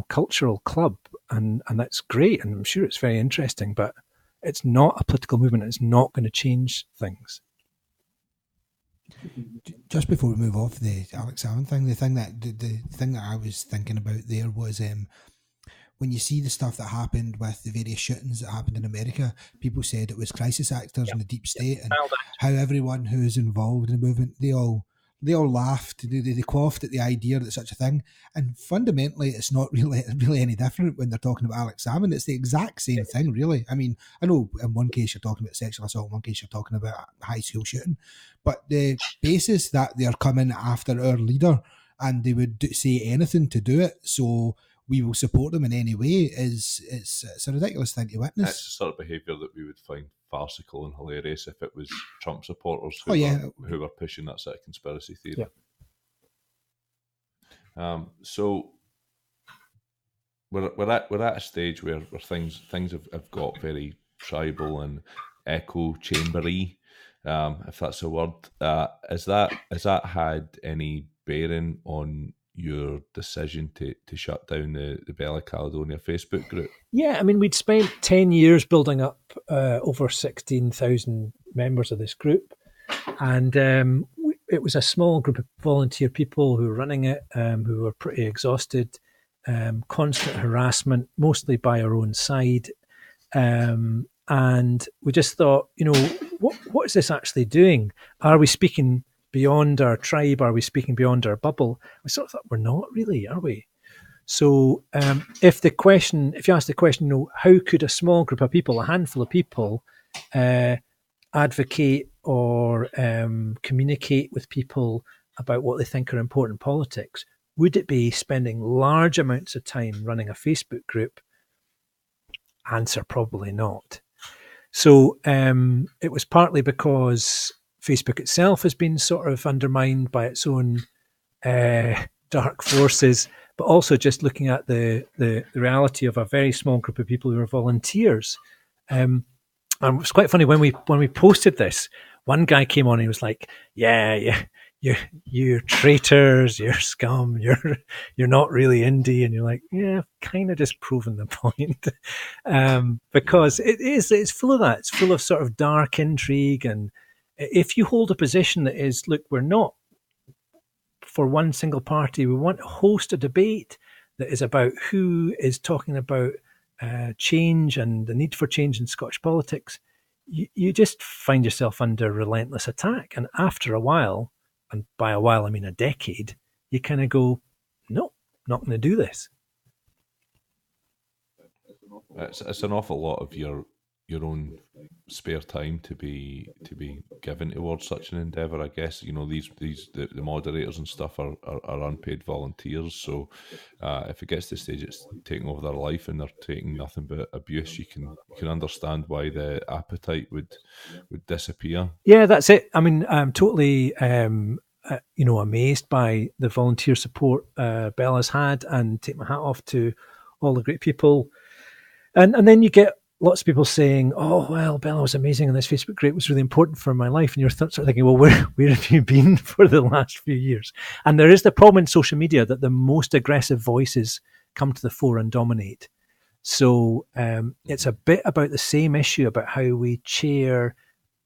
cultural club, and that's great, and I'm sure it's very interesting. But it's not a political movement. It's not going to change things. Just before we move off the Alex Salmond thing, the thing that I was thinking about there was when you see the stuff that happened with the various shootings that happened in America, people said it was crisis actors in the deep state, and how everyone who is involved in the movement, they all laughed, they quaffed at the idea that such a thing. And fundamentally, it's not really any different when they're talking about Alex Salmond. It's the exact same thing, really. I mean, I know in one case you're talking about sexual assault, in one case you're talking about a high school shooting, but the basis that they're coming after our leader and they would say anything to do it, so we will support them in any way, it's a ridiculous thing to witness. It's the sort of behaviour that we would find farcical and hilarious if it was Trump supporters who were pushing that sort of conspiracy theory. Yeah. So we're at a stage where things have got very tribal and echo chambery, if that's a word. Has that had any bearing on your decision to shut down the Bella Caledonia Facebook group? Yeah, I mean, we'd spent 10 years building up over 16,000 members of this group, and it was a small group of volunteer people who were running it, who were pretty exhausted, constant harassment, mostly by our own side, and we just thought, you know, what is this actually doing? Are we speaking beyond our tribe? Are we speaking beyond our bubble? We sort of thought, we're not really, are we? So if you ask the question, you know, how could a small group of people, a handful of people, advocate or communicate with people about what they think are important politics? Would it be spending large amounts of time running a Facebook group? Answer, probably not. So it was partly because Facebook itself has been sort of undermined by its own dark forces, but also just looking at the reality of a very small group of people who are volunteers. And it was quite funny when we posted this. One guy came on and he was like, "Yeah, you're traitors, you're scum, you're not really indie," and you're like, "Yeah, kind of just proven the point," because it's full of that. It's full of sort of dark intrigue, and if you hold a position that is, look, we're not for one single party, we want to host a debate that is about who is talking about change and the need for change in Scottish politics, you just find yourself under relentless attack. And after a while, and by a while I mean a decade, you kind of go, no, not going to do this. It's an awful lot of your your own spare time to be given towards such an endeavour. I guess the moderators and stuff are unpaid volunteers. So if it gets to the stage it's taking over their life and they're taking nothing but abuse, you can understand why the appetite would disappear. Yeah, that's it. I mean, I'm totally amazed by the volunteer support Bella's had, and take my hat off to all the great people. And then you get lots of people saying, "Oh, well, Bella was amazing on this Facebook group. It was really important for my life." And you're sort of thinking, "Well, where have you been for the last few years?" And there is the problem in social media that the most aggressive voices come to the fore and dominate. So it's a bit about the same issue about how we chair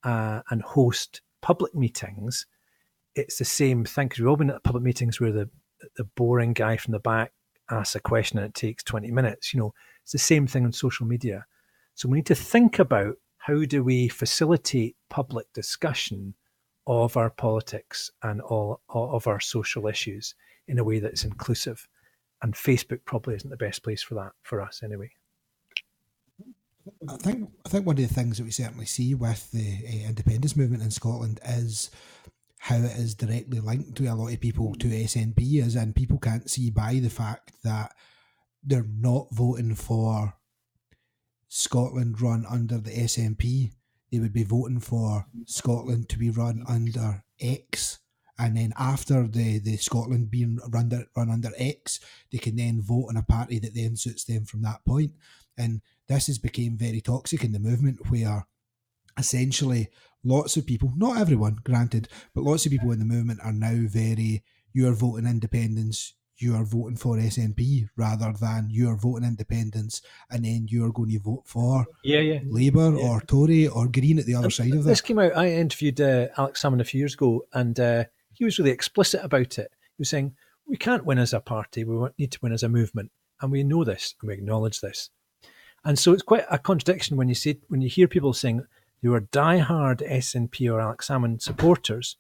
and host public meetings. It's the same thing, because we've all been at public meetings where the boring guy from the back asks a question and it takes 20 minutes. It's the same thing on social media. So we need to think about how do we facilitate public discussion of our politics and all of our social issues in a way that's inclusive. And Facebook probably isn't the best place for that, for us anyway. I think one of the things that we certainly see with the independence movement in Scotland is how it is directly linked to a lot of people to SNP, as in people can't see by the fact that they're not voting for Scotland run under the SNP. They would be voting for Scotland to be run under X, and then after the Scotland being run under X, they can then vote on a party that then suits them from that point. And this has become very toxic in the movement, where essentially lots of people, not everyone, granted, but lots of people in the movement are now very, you are voting independence, you are voting for SNP, rather than you are voting independence and then you are going to vote for Labour or Tory or Green at the other side of that. This came out, I interviewed Alex Salmond a few years ago, and he was really explicit about it. He was saying, we can't win as a party, we need to win as a movement. And we know this, and we acknowledge this. And so it's quite a contradiction when you hear people saying who are diehard SNP or Alex Salmond supporters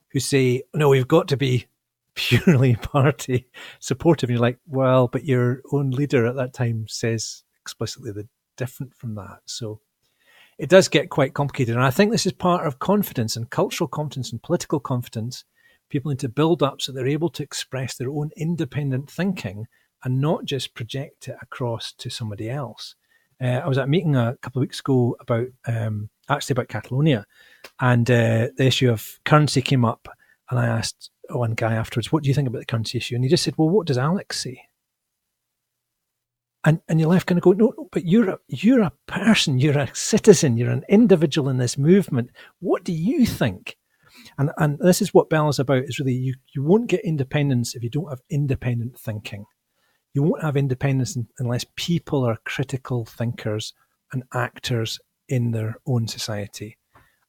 who say, no, we've got to be purely party supportive. And you're like, well, but your own leader at that time says explicitly the different from that. So it does get quite complicated. And I think this is part of confidence and cultural confidence and political confidence. People need to build up so they're able to express their own independent thinking and not just project it across to somebody else. I was at a meeting a couple of weeks ago about Catalonia, and the issue of currency came up, and I asked one guy afterwards, what do you think about the currency issue? And he just said, well, what does Alex say? And you're left kind of going, no, but you're a person, you're a citizen, you're an individual in this movement. What do you think? And this is what Bella's about, is really you won't get independence if you don't have independent thinking. You won't have independence unless people are critical thinkers and actors in their own society.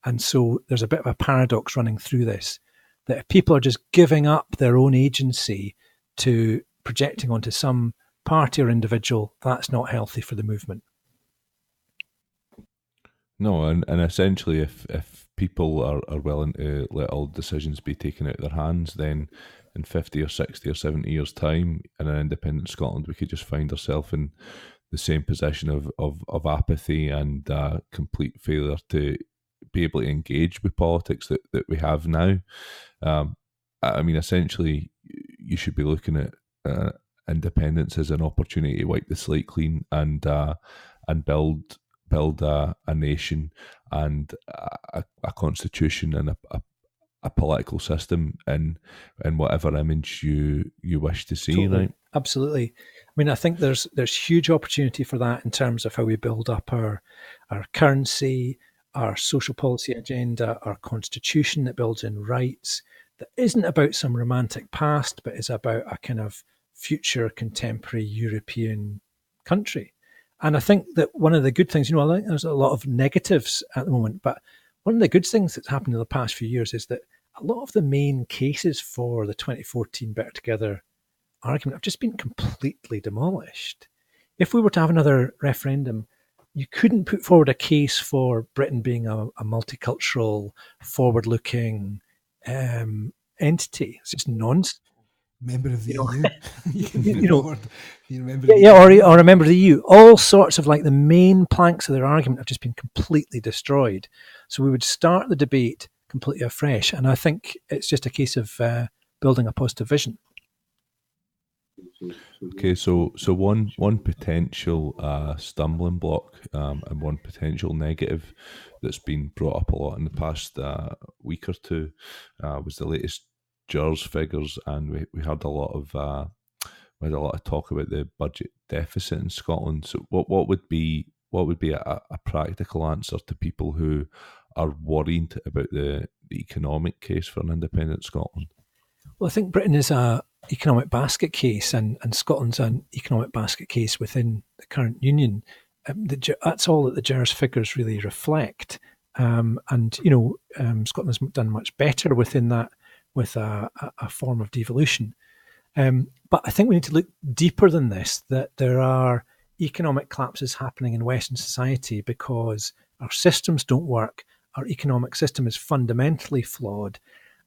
And so there's a bit of a paradox running through this, that if people are just giving up their own agency to projecting onto some party or individual, that's not healthy for the movement. No, and essentially if people are willing to let all decisions be taken out of their hands, then in 50 or 60 or 70 years' time, in an independent Scotland, we could just find ourselves in the same position of apathy and complete failure to be able to engage with politics that we have now. I mean, essentially, you should be looking at independence as an opportunity to wipe the slate clean and build a nation and a constitution and a political system in whatever image you wish to see. Totally. Right? Absolutely. I mean, I think there's huge opportunity for that in terms of how we build up our currency, our social policy agenda, our constitution that builds in rights, that isn't about some romantic past, but is about a kind of future contemporary European country. And I think that one of the good things, I think there's a lot of negatives at the moment, but one of the good things that's happened in the past few years is that a lot of the main cases for the 2014 Better Together argument have just been completely demolished. If we were to have another referendum, you couldn't put forward a case for Britain being a multicultural, forward-looking entity. It's just nonsense. member of the You know, EU. You can you know, forward, you remember the yeah, EU. or a member of the EU. All sorts of like the main planks of their argument have just been completely destroyed. So we would start the debate completely afresh, and I think it's just a case of building a positive vision. Okay, so one potential stumbling block and one potential negative that's been brought up a lot in the past week or two was the latest Youre figures, and we had a lot of talk about the budget deficit in Scotland. So what would be a practical answer to people who are worried about the economic case for an independent Scotland? Well, I think Britain is a economic basket case, and Scotland's an economic basket case within the current union. That's all that the Youre figures really reflect. And Scotland has done much better within that, with a form of devolution. But I think we need to look deeper than this, that there are economic collapses happening in Western society because our systems don't work. Our economic system is fundamentally flawed.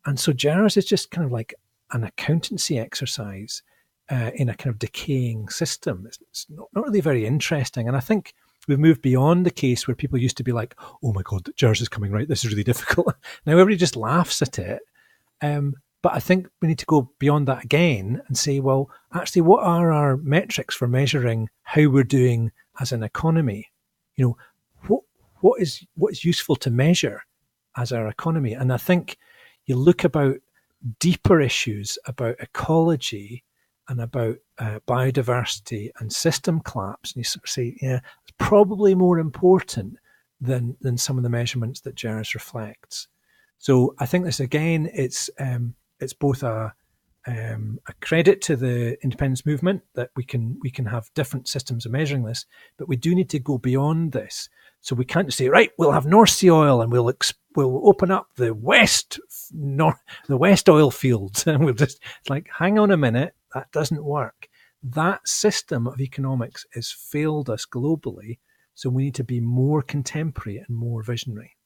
And so Youre is just kind of like an accountancy exercise in a kind of decaying system. It's not really very interesting. And I think we've moved beyond the case where people used to be like, oh my God, Youre is coming, right? This is really difficult. Now everybody just laughs at it. But I think we need to go beyond that again and say, well, actually, what are our metrics for measuring how we're doing as an economy? You know, what is useful to measure as our economy? And I think you look about deeper issues about ecology and about biodiversity and system collapse, and you sort of say, yeah, it's probably more important than some of the measurements that Youre reflects. So I think this again, it's both a credit to the independence movement that we can have different systems of measuring this, but we do need to go beyond this. So we can't just say, right, we'll have North Sea oil and we'll open up the west oil fields, and we'll just like, hang on a minute, that doesn't work. That system of economics has failed us globally, so we need to be more contemporary and more visionary.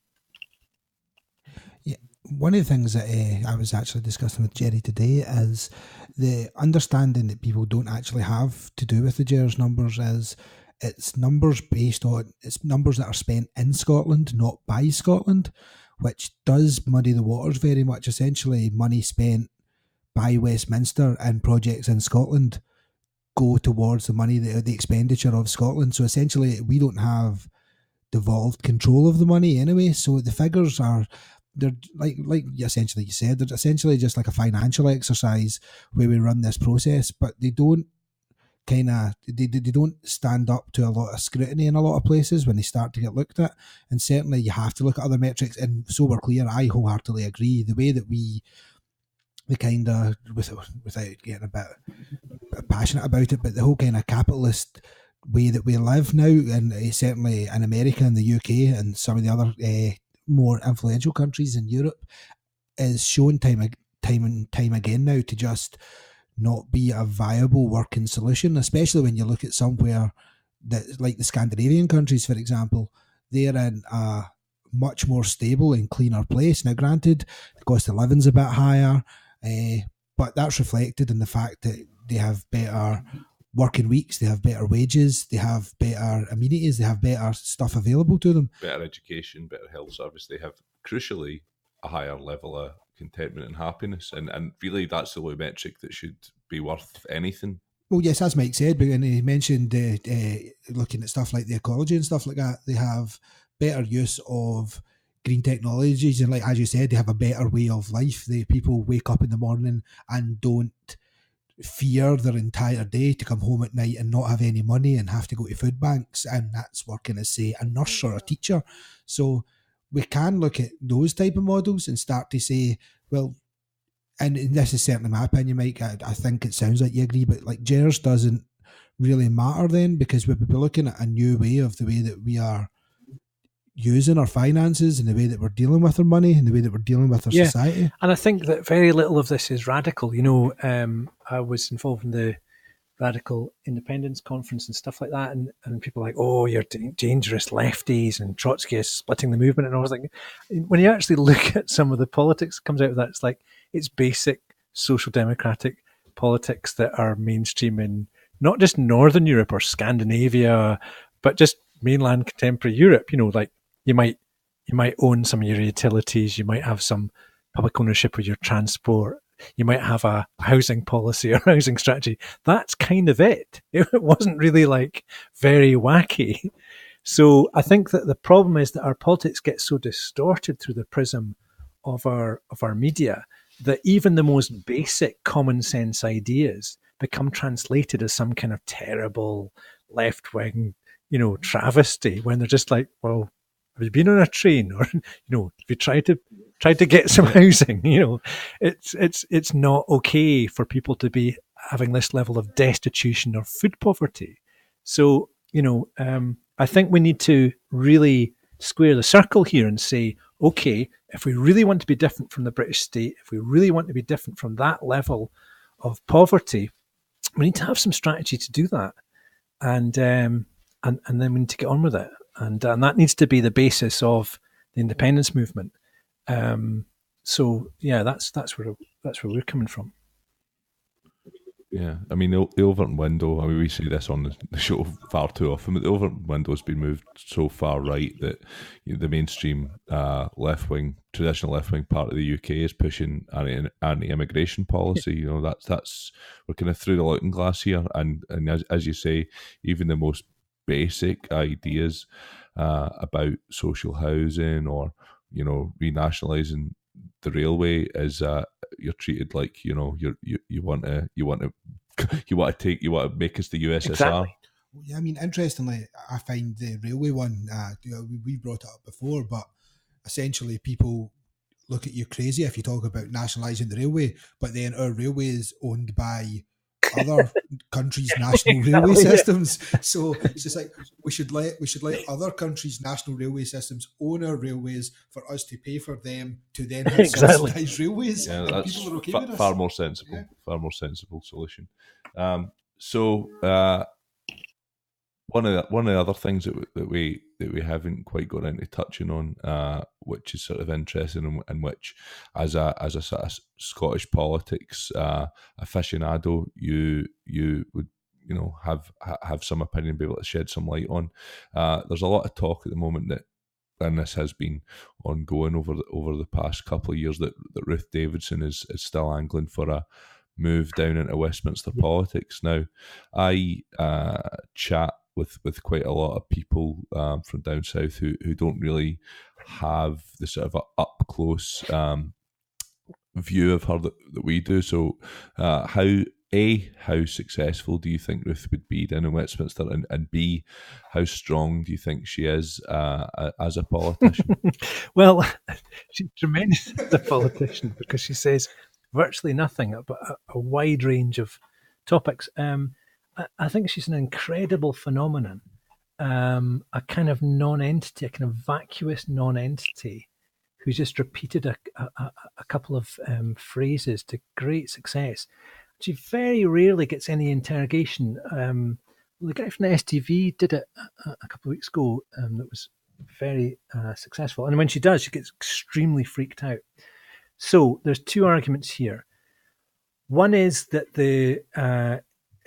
One of the things that I was actually discussing with Jerry today is the understanding that people don't actually have to do with the Youre numbers is it's numbers that are spent in Scotland, not by Scotland, which does muddy the waters very much. Essentially, money spent by Westminster and projects in Scotland go towards the expenditure of Scotland. So essentially, we don't have devolved control of the money anyway. So the figures they're like essentially you said, they're essentially just like a financial exercise where we run this process, but they don't they don't stand up to a lot of scrutiny in a lot of places when they start to get looked at. And certainly you have to look at other metrics. And so we're clear, I wholeheartedly agree. The way that the kind of, without getting a bit passionate about it, but the whole kind of capitalist way that we live now, and certainly in America and the UK and some of the other more influential countries in Europe, is shown time and time again now to just not be a viable working solution, especially when you look at somewhere that, like the Scandinavian countries, for example, they're in a much more stable and cleaner place. Now, granted, the cost of living's a bit higher, but that's reflected in the fact that they have better working weeks, they have better wages, they have better amenities, they have better stuff available to them. Better education, better health service. They have, crucially, a higher level of contentment and happiness. And really, that's the only metric that should be worth anything. Well, yes, as Mike said, but when he mentioned looking at stuff like the ecology and stuff like that, they have better use of green technologies. And like, as you said, they have a better way of life. People wake up in the morning and don't fear their entire day to come home at night and not have any money and have to go to food banks, and that's working as, say, a nurse or a teacher. So we can look at those type of models and start to say, well, and this is certainly my opinion, Mike, I think it sounds like you agree, but like Youre doesn't really matter then, because we'll be looking at a new way of the way that we are using our finances and the way that we're dealing with our money and the way that we're dealing with our society. And I think that very little of this is radical. You know, I was involved in the Radical Independence Conference and stuff like that, and people are like, oh, you're dangerous lefties, and Trotsky is splitting the movement. And I was like, when you actually look at some of the politics that comes out of that, it's like, it's basic social democratic politics that are mainstream in not just Northern Europe or Scandinavia, but just mainland contemporary Europe. Like you might own some of your utilities, you might have some public ownership of your transport, you might have a housing policy or housing strategy. That's kind of it. It wasn't really like very wacky. So I think that the problem is that our politics get so distorted through the prism of our media that even the most basic common sense ideas become translated as some kind of terrible left-wing, travesty, when they're just like, well, have you been on a train, or have you tried to get some housing? It's not okay for people to be having this level of destitution or food poverty. So I think we need to really square the circle here and say, okay, if we really want to be different from the British state, if we really want to be different from that level of poverty, we need to have some strategy to do that, and then we need to get on with it, and that needs to be the basis of the independence movement. So yeah, that's where we're coming from. Yeah, I mean, the Overton window, I mean, we say this on the show far too often, but the Overton window has been moved so far right that the mainstream left-wing, traditional left-wing part of the UK is pushing anti-immigration policy. That's we're kind of through the looking glass here, and as you say, even the most basic ideas about social housing or renationalising the railway is you're treated like you want to make us the USSR. Exactly. Yeah, I mean, interestingly, I find the railway one. We brought it up before, but essentially, people look at you crazy if you talk about nationalising the railway. But then our railway is owned by other countries' national railway systems. So it's just like we should let other countries' national railway systems own our railways for us to pay for them to then have subsidised railways. Yeah, that's people are okay with us. Far more sensible solution. One of the other things that we haven't quite got into touching on, which is sort of interesting, and which, as a sort of Scottish politics aficionado, you would have some opinion, be able to shed some light on. There's a lot of talk at the moment that, and this has been ongoing over the past couple of years, that Ruth Davidson is still angling for a move down into Westminster politics. Now, I chat with quite a lot of people from down south who don't really have the sort of up close view of her that we do. So, how successful do you think Ruth would be down in Westminster, and B, how strong do you think she is as a politician? Well, she's tremendous as a politician because she says virtually nothing about a wide range of topics. I think she's an incredible phenomenon, a kind of non-entity, a kind of vacuous non-entity who just repeated a couple of phrases to great success. She very rarely gets any interrogation. The guy from the STV did it a couple of weeks ago that was very successful. And when she does, she gets extremely freaked out. So there's two arguments here. One is that the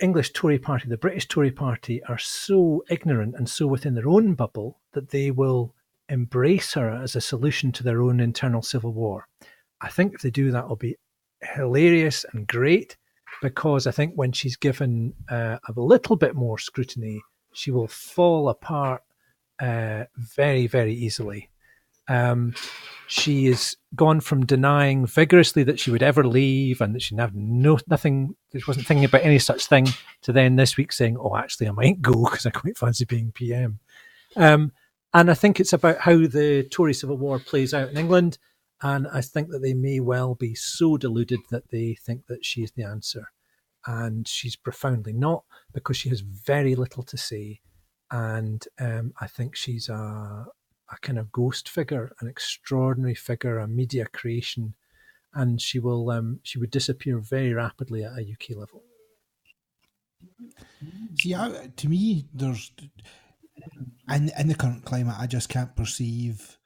English Tory party, the British Tory party, are so ignorant and so within their own bubble that they will embrace her as a solution to their own internal civil war. I think if they do, that will be hilarious and great, because I think when she's given a little bit more scrutiny, she will fall apart very, very easily. She has gone from denying vigorously that she would ever leave and that she'd have nothing, she wasn't thinking about any such thing, to then this week saying, oh, actually, I might go because I quite fancy being PM. And I think it's about how the Tory Civil War plays out in England. And I think that they may well be so deluded that they think that she's the answer. And she's profoundly not, because she has very little to say. And I think she's a kind of ghost figure, an extraordinary figure, a media creation, and she would disappear very rapidly at a UK level. See, to me, there's in the current climate, I just can't perceive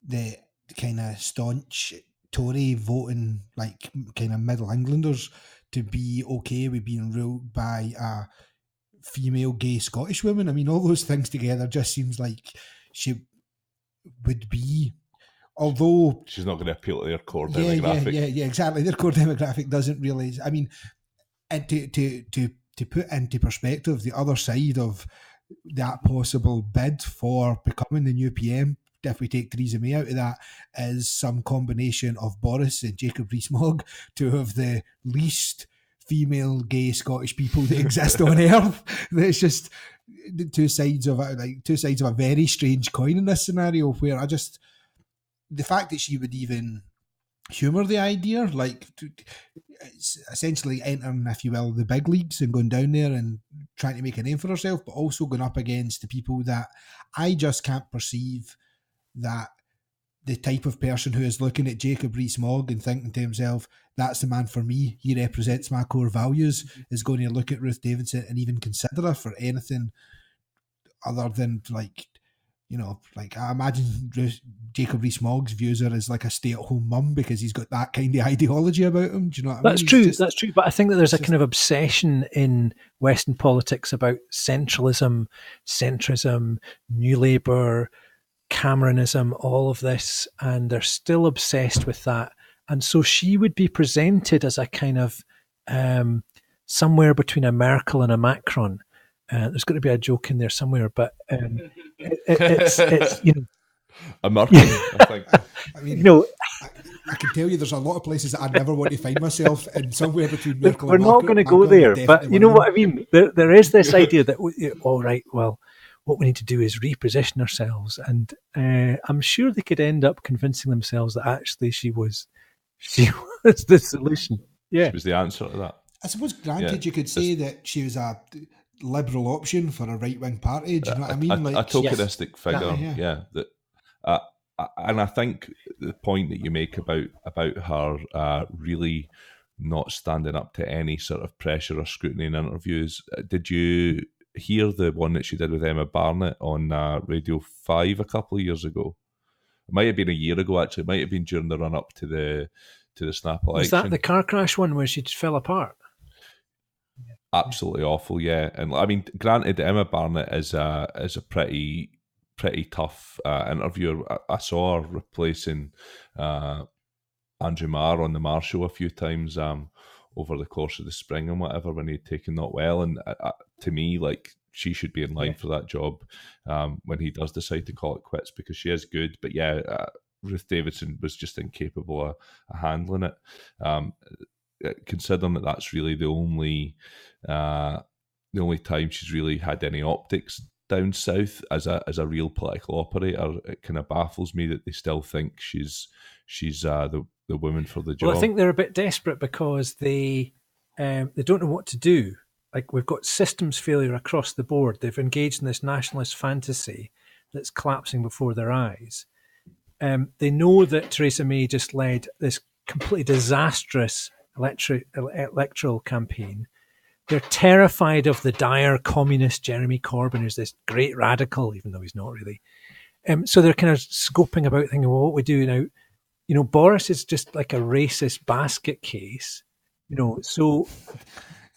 the kind of staunch Tory voting, like kind of middle Englanders, to be okay with being ruled by a female gay Scottish woman. I mean, all those things together just seems like she would be, although she's not going to appeal to their core demographic. Yeah, exactly. Their core demographic doesn't really. I mean, and to put into perspective the other side of that possible bid for becoming the new PM, if we take Theresa May out of that, is some combination of Boris and Jacob Rees-Mogg, two of the least female gay Scottish people that exist on earth. It's just the two sides of a very strange coin in this scenario, where the fact that she would even humour the idea, like essentially entering, if you will, the big leagues and going down there and trying to make a name for herself, but also going up against the people that I just can't perceive that the type of person who is looking at Jacob Rees-Mogg and thinking to himself, that's the man for me, he represents my core values, is going to look at Ruth Davidson and even consider her for anything other than, like, you know, like I imagine Jacob Rees-Mogg's views her as like a stay-at-home mum because he's got that kind of ideology about him. Do you know what I mean? That's true. That's true. But I think that there's a kind of obsession in Western politics about centralism, centrism, New Labour, Cameronism, all of this, and they're still obsessed with that. And so she would be presented as a kind of somewhere between a Merkel and a Macron. There's going to be a joke in there somewhere, but it's you know, a Merkel. I think. I mean, you know, I can tell you there's a lot of places that I never want to find myself in, somewhere between Merkel we're and Macron. not going to go there, but you know what I mean? There is this idea that, all right, well, what we need to do is reposition ourselves, and I'm sure they could end up convincing themselves that actually she was the solution. Yeah, she was the answer to that. I suppose, granted, you could say that she was a liberal option for a right-wing party. Do you know what I mean? A tokenistic figure, that, and I think the point that you make about her really not standing up to any sort of pressure or scrutiny in interviews. Did you hear the one that she did with Emma Barnett on Radio 5 a couple of years ago? It might have been a year ago, actually. It might have been during the run-up to the Snap election. Was that the car crash one where she fell apart? Absolutely awful, yeah. And I mean, granted, Emma Barnett is a pretty tough interviewer. I saw her replacing Andrew Marr on the Marr Show a few times over the course of the spring and whatever, when he'd taken not well. And to me, like, she should be in line for that job when he does decide to call it quits, because she is good. But yeah, Ruth Davidson was just incapable of handling it. Considering that that's really the only time she's really had any optics down south as a real political operator, it kind of baffles me that they still think she's the woman for the job. Well, I think they're a bit desperate because they don't know what to do. Like, we've got systems failure across the board. They've engaged in this nationalist fantasy that's collapsing before their eyes. They know that Theresa May just led this completely disastrous electoral campaign. They're terrified of the dire communist Jeremy Corbyn, who's this great radical, even though he's not really. So they're kind of scoping about, thinking, well, what we do now? You know, Boris is just like a racist basket case. You know, so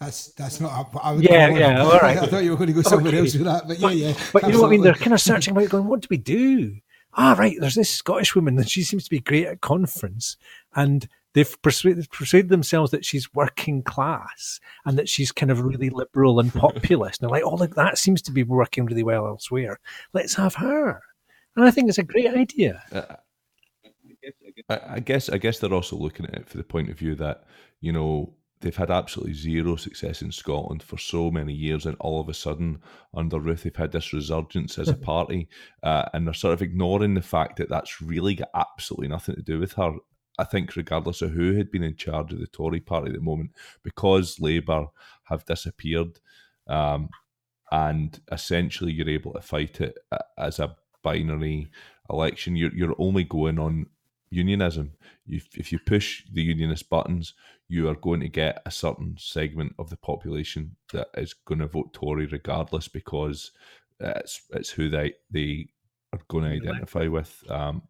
that's not. All right. I thought you were going to go somewhere else with that, but yeah. But you know what I mean? They're kind of searching about, going, what do we do? Right, there's this Scottish woman that she seems to be great at conference, and they've persuaded themselves that she's working class and that she's kind of really liberal and populist. And they're like, look, that seems to be working really well elsewhere. Let's have her. And I think it's a great idea. I guess they're also looking at it for the point of view that, you know, they've had absolutely zero success in Scotland for so many years, and all of a sudden, under Ruth, they've had this resurgence as a party, and they're sort of ignoring the fact that that's really got absolutely nothing to do with her. I think regardless of who had been in charge of the Tory party at the moment, because Labour have disappeared, and essentially you're able to fight it as a binary election, you're only going on unionism. If you push the unionist buttons, you are going to get a certain segment of the population that is going to vote Tory regardless, because it's who they going to identify with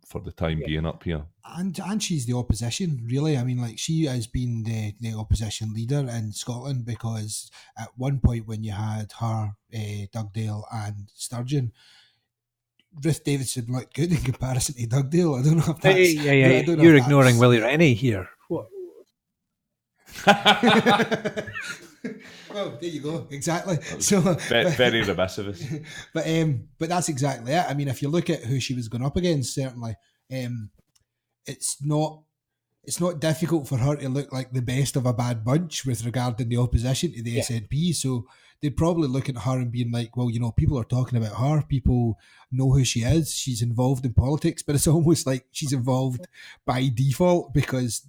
for the time being up here. And she's the opposition, really. I mean, like, she has been the opposition leader in Scotland, because at one point when you had her, Dugdale and Sturgeon, Ruth Davidson looked good in comparison to Dugdale. I don't know if that's... You're ignoring Willie Rennie here. What? Well, there you go. Exactly. So very remiss of us. But that's exactly it. I mean, if you look at who she was going up against, certainly, it's not difficult for her to look like the best of a bad bunch with regarding the opposition to the SNP. So they'd probably look at her and being like, well, you know, people are talking about her. People know who she is. She's involved in politics, but it's almost like she's involved by default because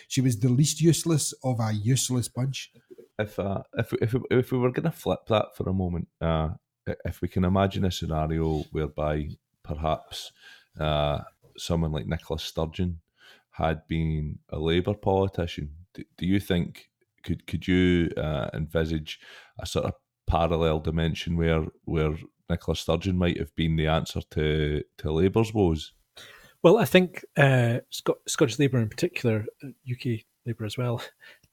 she was the least useless of a useless bunch. If we were going to flip that for a moment, if we can imagine a scenario whereby perhaps someone like Nicola Sturgeon had been a Labour politician, do you think could you envisage a sort of parallel dimension where Nicola Sturgeon might have been the answer to Labour's woes? Well, I think Scottish Labour in particular, UK Labour as well,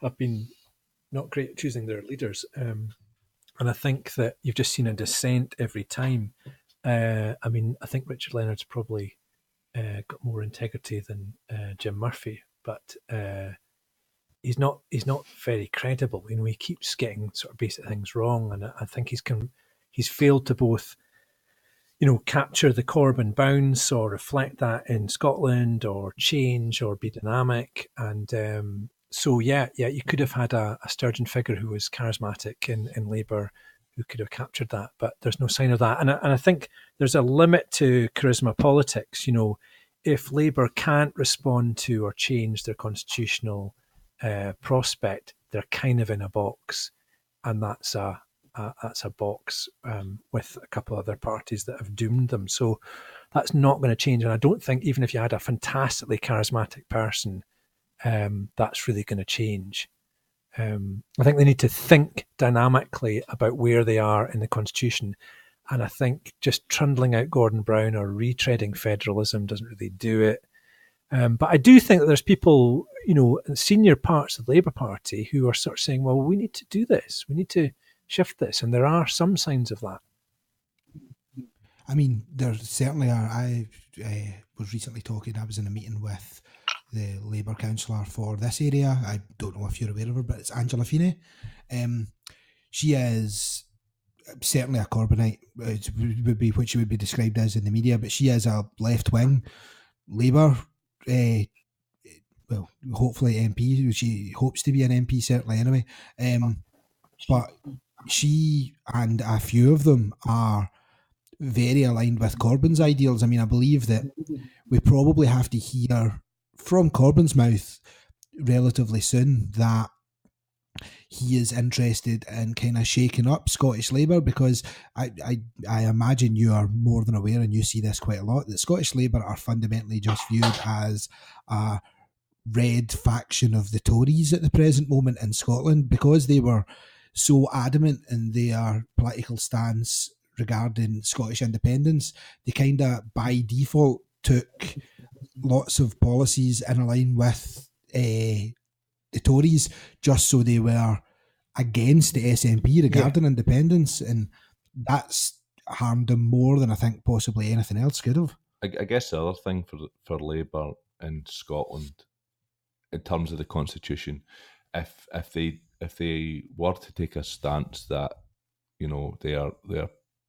have been not great at choosing their leaders. And I think that you've just seen a descent every time. I mean, I think Richard Leonard's probably got more integrity than Jim Murphy, but he's not very credible. You know, he keeps getting sort of basic things wrong, and I think he's failed to both, you know, capture the Corbyn bounce or reflect that in Scotland, or change or be dynamic. And so you could have had a Sturgeon figure who was charismatic in Labour, who could have captured that, but there's no sign of that. And I think there's a limit to charisma politics. You know, if Labour can't respond to or change their constitutional prospect, they're kind of in a box, and that's a box with a couple of other parties that have doomed them. So that's not going to change. And I don't think even if you had a fantastically charismatic person, that's really going to change. I think they need to think dynamically about where they are in the Constitution. And I think just trundling out Gordon Brown or retreading federalism doesn't really do it. But I do think that there's people, you know, in senior parts of the Labour Party who are sort of saying, well, we need to do this. We need to shift this. And there are some signs of that. I mean, there certainly are. I was recently talking, I was in a meeting with the Labour councillor for this area. I don't know if you're aware of her, but it's Angela Feeney. She is certainly a Corbynite, would be what she would be described as in the media, but she is a left-wing Labour, well, hopefully MP. She hopes to be an MP, certainly anyway. But she and a few of them are very aligned with Corbyn's ideals. I mean, I believe that we probably have to hear from Corbyn's mouth relatively soon that he is interested in kind of shaking up Scottish Labour, because I imagine you are more than aware, and you see this quite a lot, that Scottish Labour are fundamentally just viewed as a red faction of the Tories at the present moment in Scotland, because they were so adamant in their political stance regarding Scottish independence. They kind of by default took lots of policies in line with the Tories, just so they were against the SNP regarding independence, and that's harmed them more than I think possibly anything else could have. I guess the other thing for Labour in Scotland, in terms of the Constitution, if they were to take a stance that, you know, they are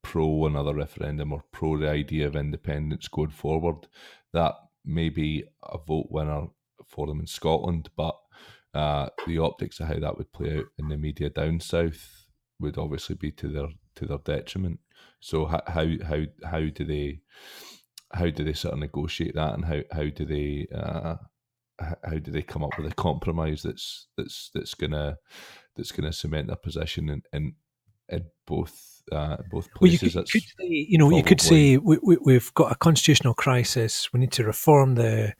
pro another referendum or pro the idea of independence going forward, that may be a vote winner for them in Scotland, but the optics of how that would play out in the media down south would obviously be to their detriment. So how do they sort of negotiate that, and how do they come up with a compromise that's gonna cement their position in both places? Well, you could say we've got a constitutional crisis. We need to reform the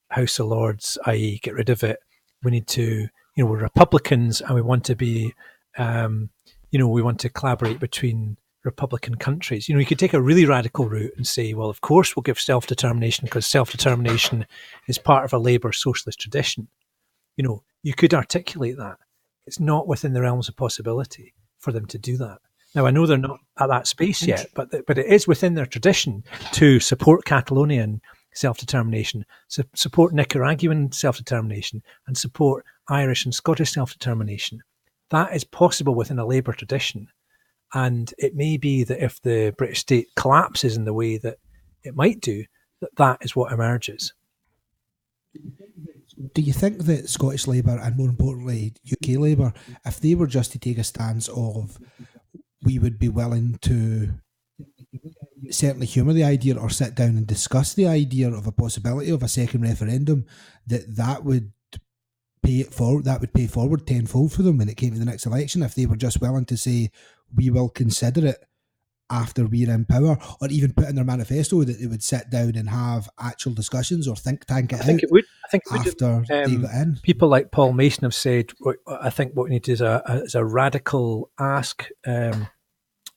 House of Lords, i.e., get rid of it. We need to, we're Republicans and we want to be, we want to collaborate between Republican countries. You could take a really radical route and say, well, of course we'll give self-determination because self-determination is part of a Labour socialist tradition. You could articulate that. It's not within the realms of possibility for them to do that. Now, I know they're not at that space yet, but it is within their tradition to support Catalonian self-determination, support Nicaraguan self-determination, and support Irish and Scottish self-determination. That is possible within a Labour tradition. And it may be that if the British state collapses in the way that it might do, that is what emerges. Do you think that Scottish Labour, and more importantly UK Labour, if they were just to take a stance of we would be willing to certainly humour the idea or sit down and discuss the idea of a possibility of a second referendum, that would pay forward tenfold for them when it came to the next election, if they were just willing to say we will consider it after we're in power, or even put in their manifesto that they would sit down and have actual discussions or think tank it out. I think after they got in. People like Paul Mason have said, I think what we need is a radical ask,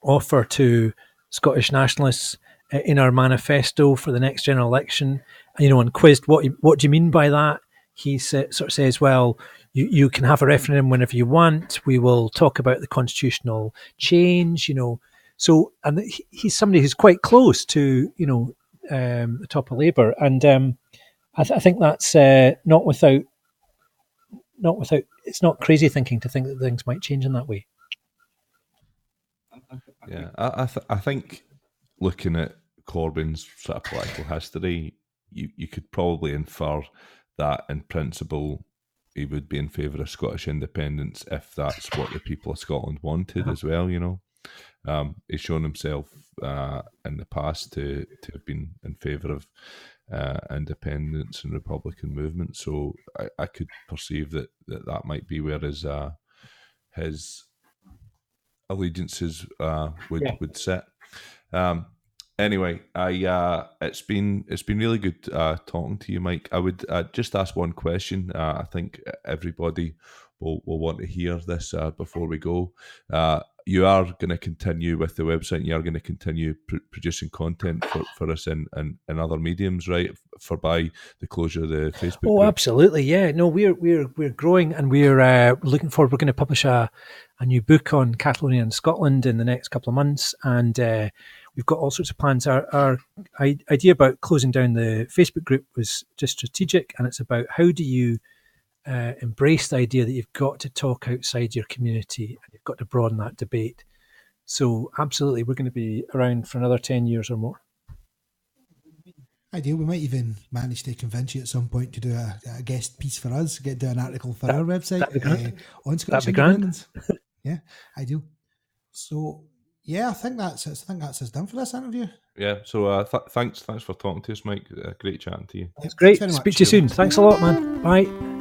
offer to Scottish nationalists in our manifesto for the next general election. And quizzed, what do you mean by that? He sort of says, well, you can have a referendum whenever you want. We will talk about the constitutional change, So, and he's somebody who's quite close to, the top of Labour. And I think that's not without, it's not crazy thinking to think that things might change in that way. Yeah, I think looking at Corbyn's sort of political history, you could probably infer that in principle he would be in favour of Scottish independence if that's what the people of Scotland wanted as well, He's shown himself in the past to have been in favour of independence and Republican movement, so I could perceive that might be where his allegiances would sit. Anyway, it's been really good talking to you, Mike. I would just ask one question. I think everybody will want to hear this before we go. You are going to continue with the website. You are going to continue producing content for us in other mediums, right? For by the closure of the Facebook group. Absolutely, yeah. No, we're growing, and we're looking forward. We're going to publish a new book on Catalonia and Scotland in the next couple of months, and we've got all sorts of plans. Our idea about closing down the Facebook group was just strategic, and it's about how do you embrace the idea that you've got to talk outside your community and you've got to broaden that debate. So absolutely, we're going to be around for another 10 years or more. Ideal. We might even manage to convince you at some point to do a guest piece for us, do an article for our website on Scottish independence. Yeah, ideal. So yeah, I think that's us done for this interview. Yeah, so thanks for talking to us, Mike. Great chatting to you. It's great. Speak to you soon. Thanks a lot, man. Bye.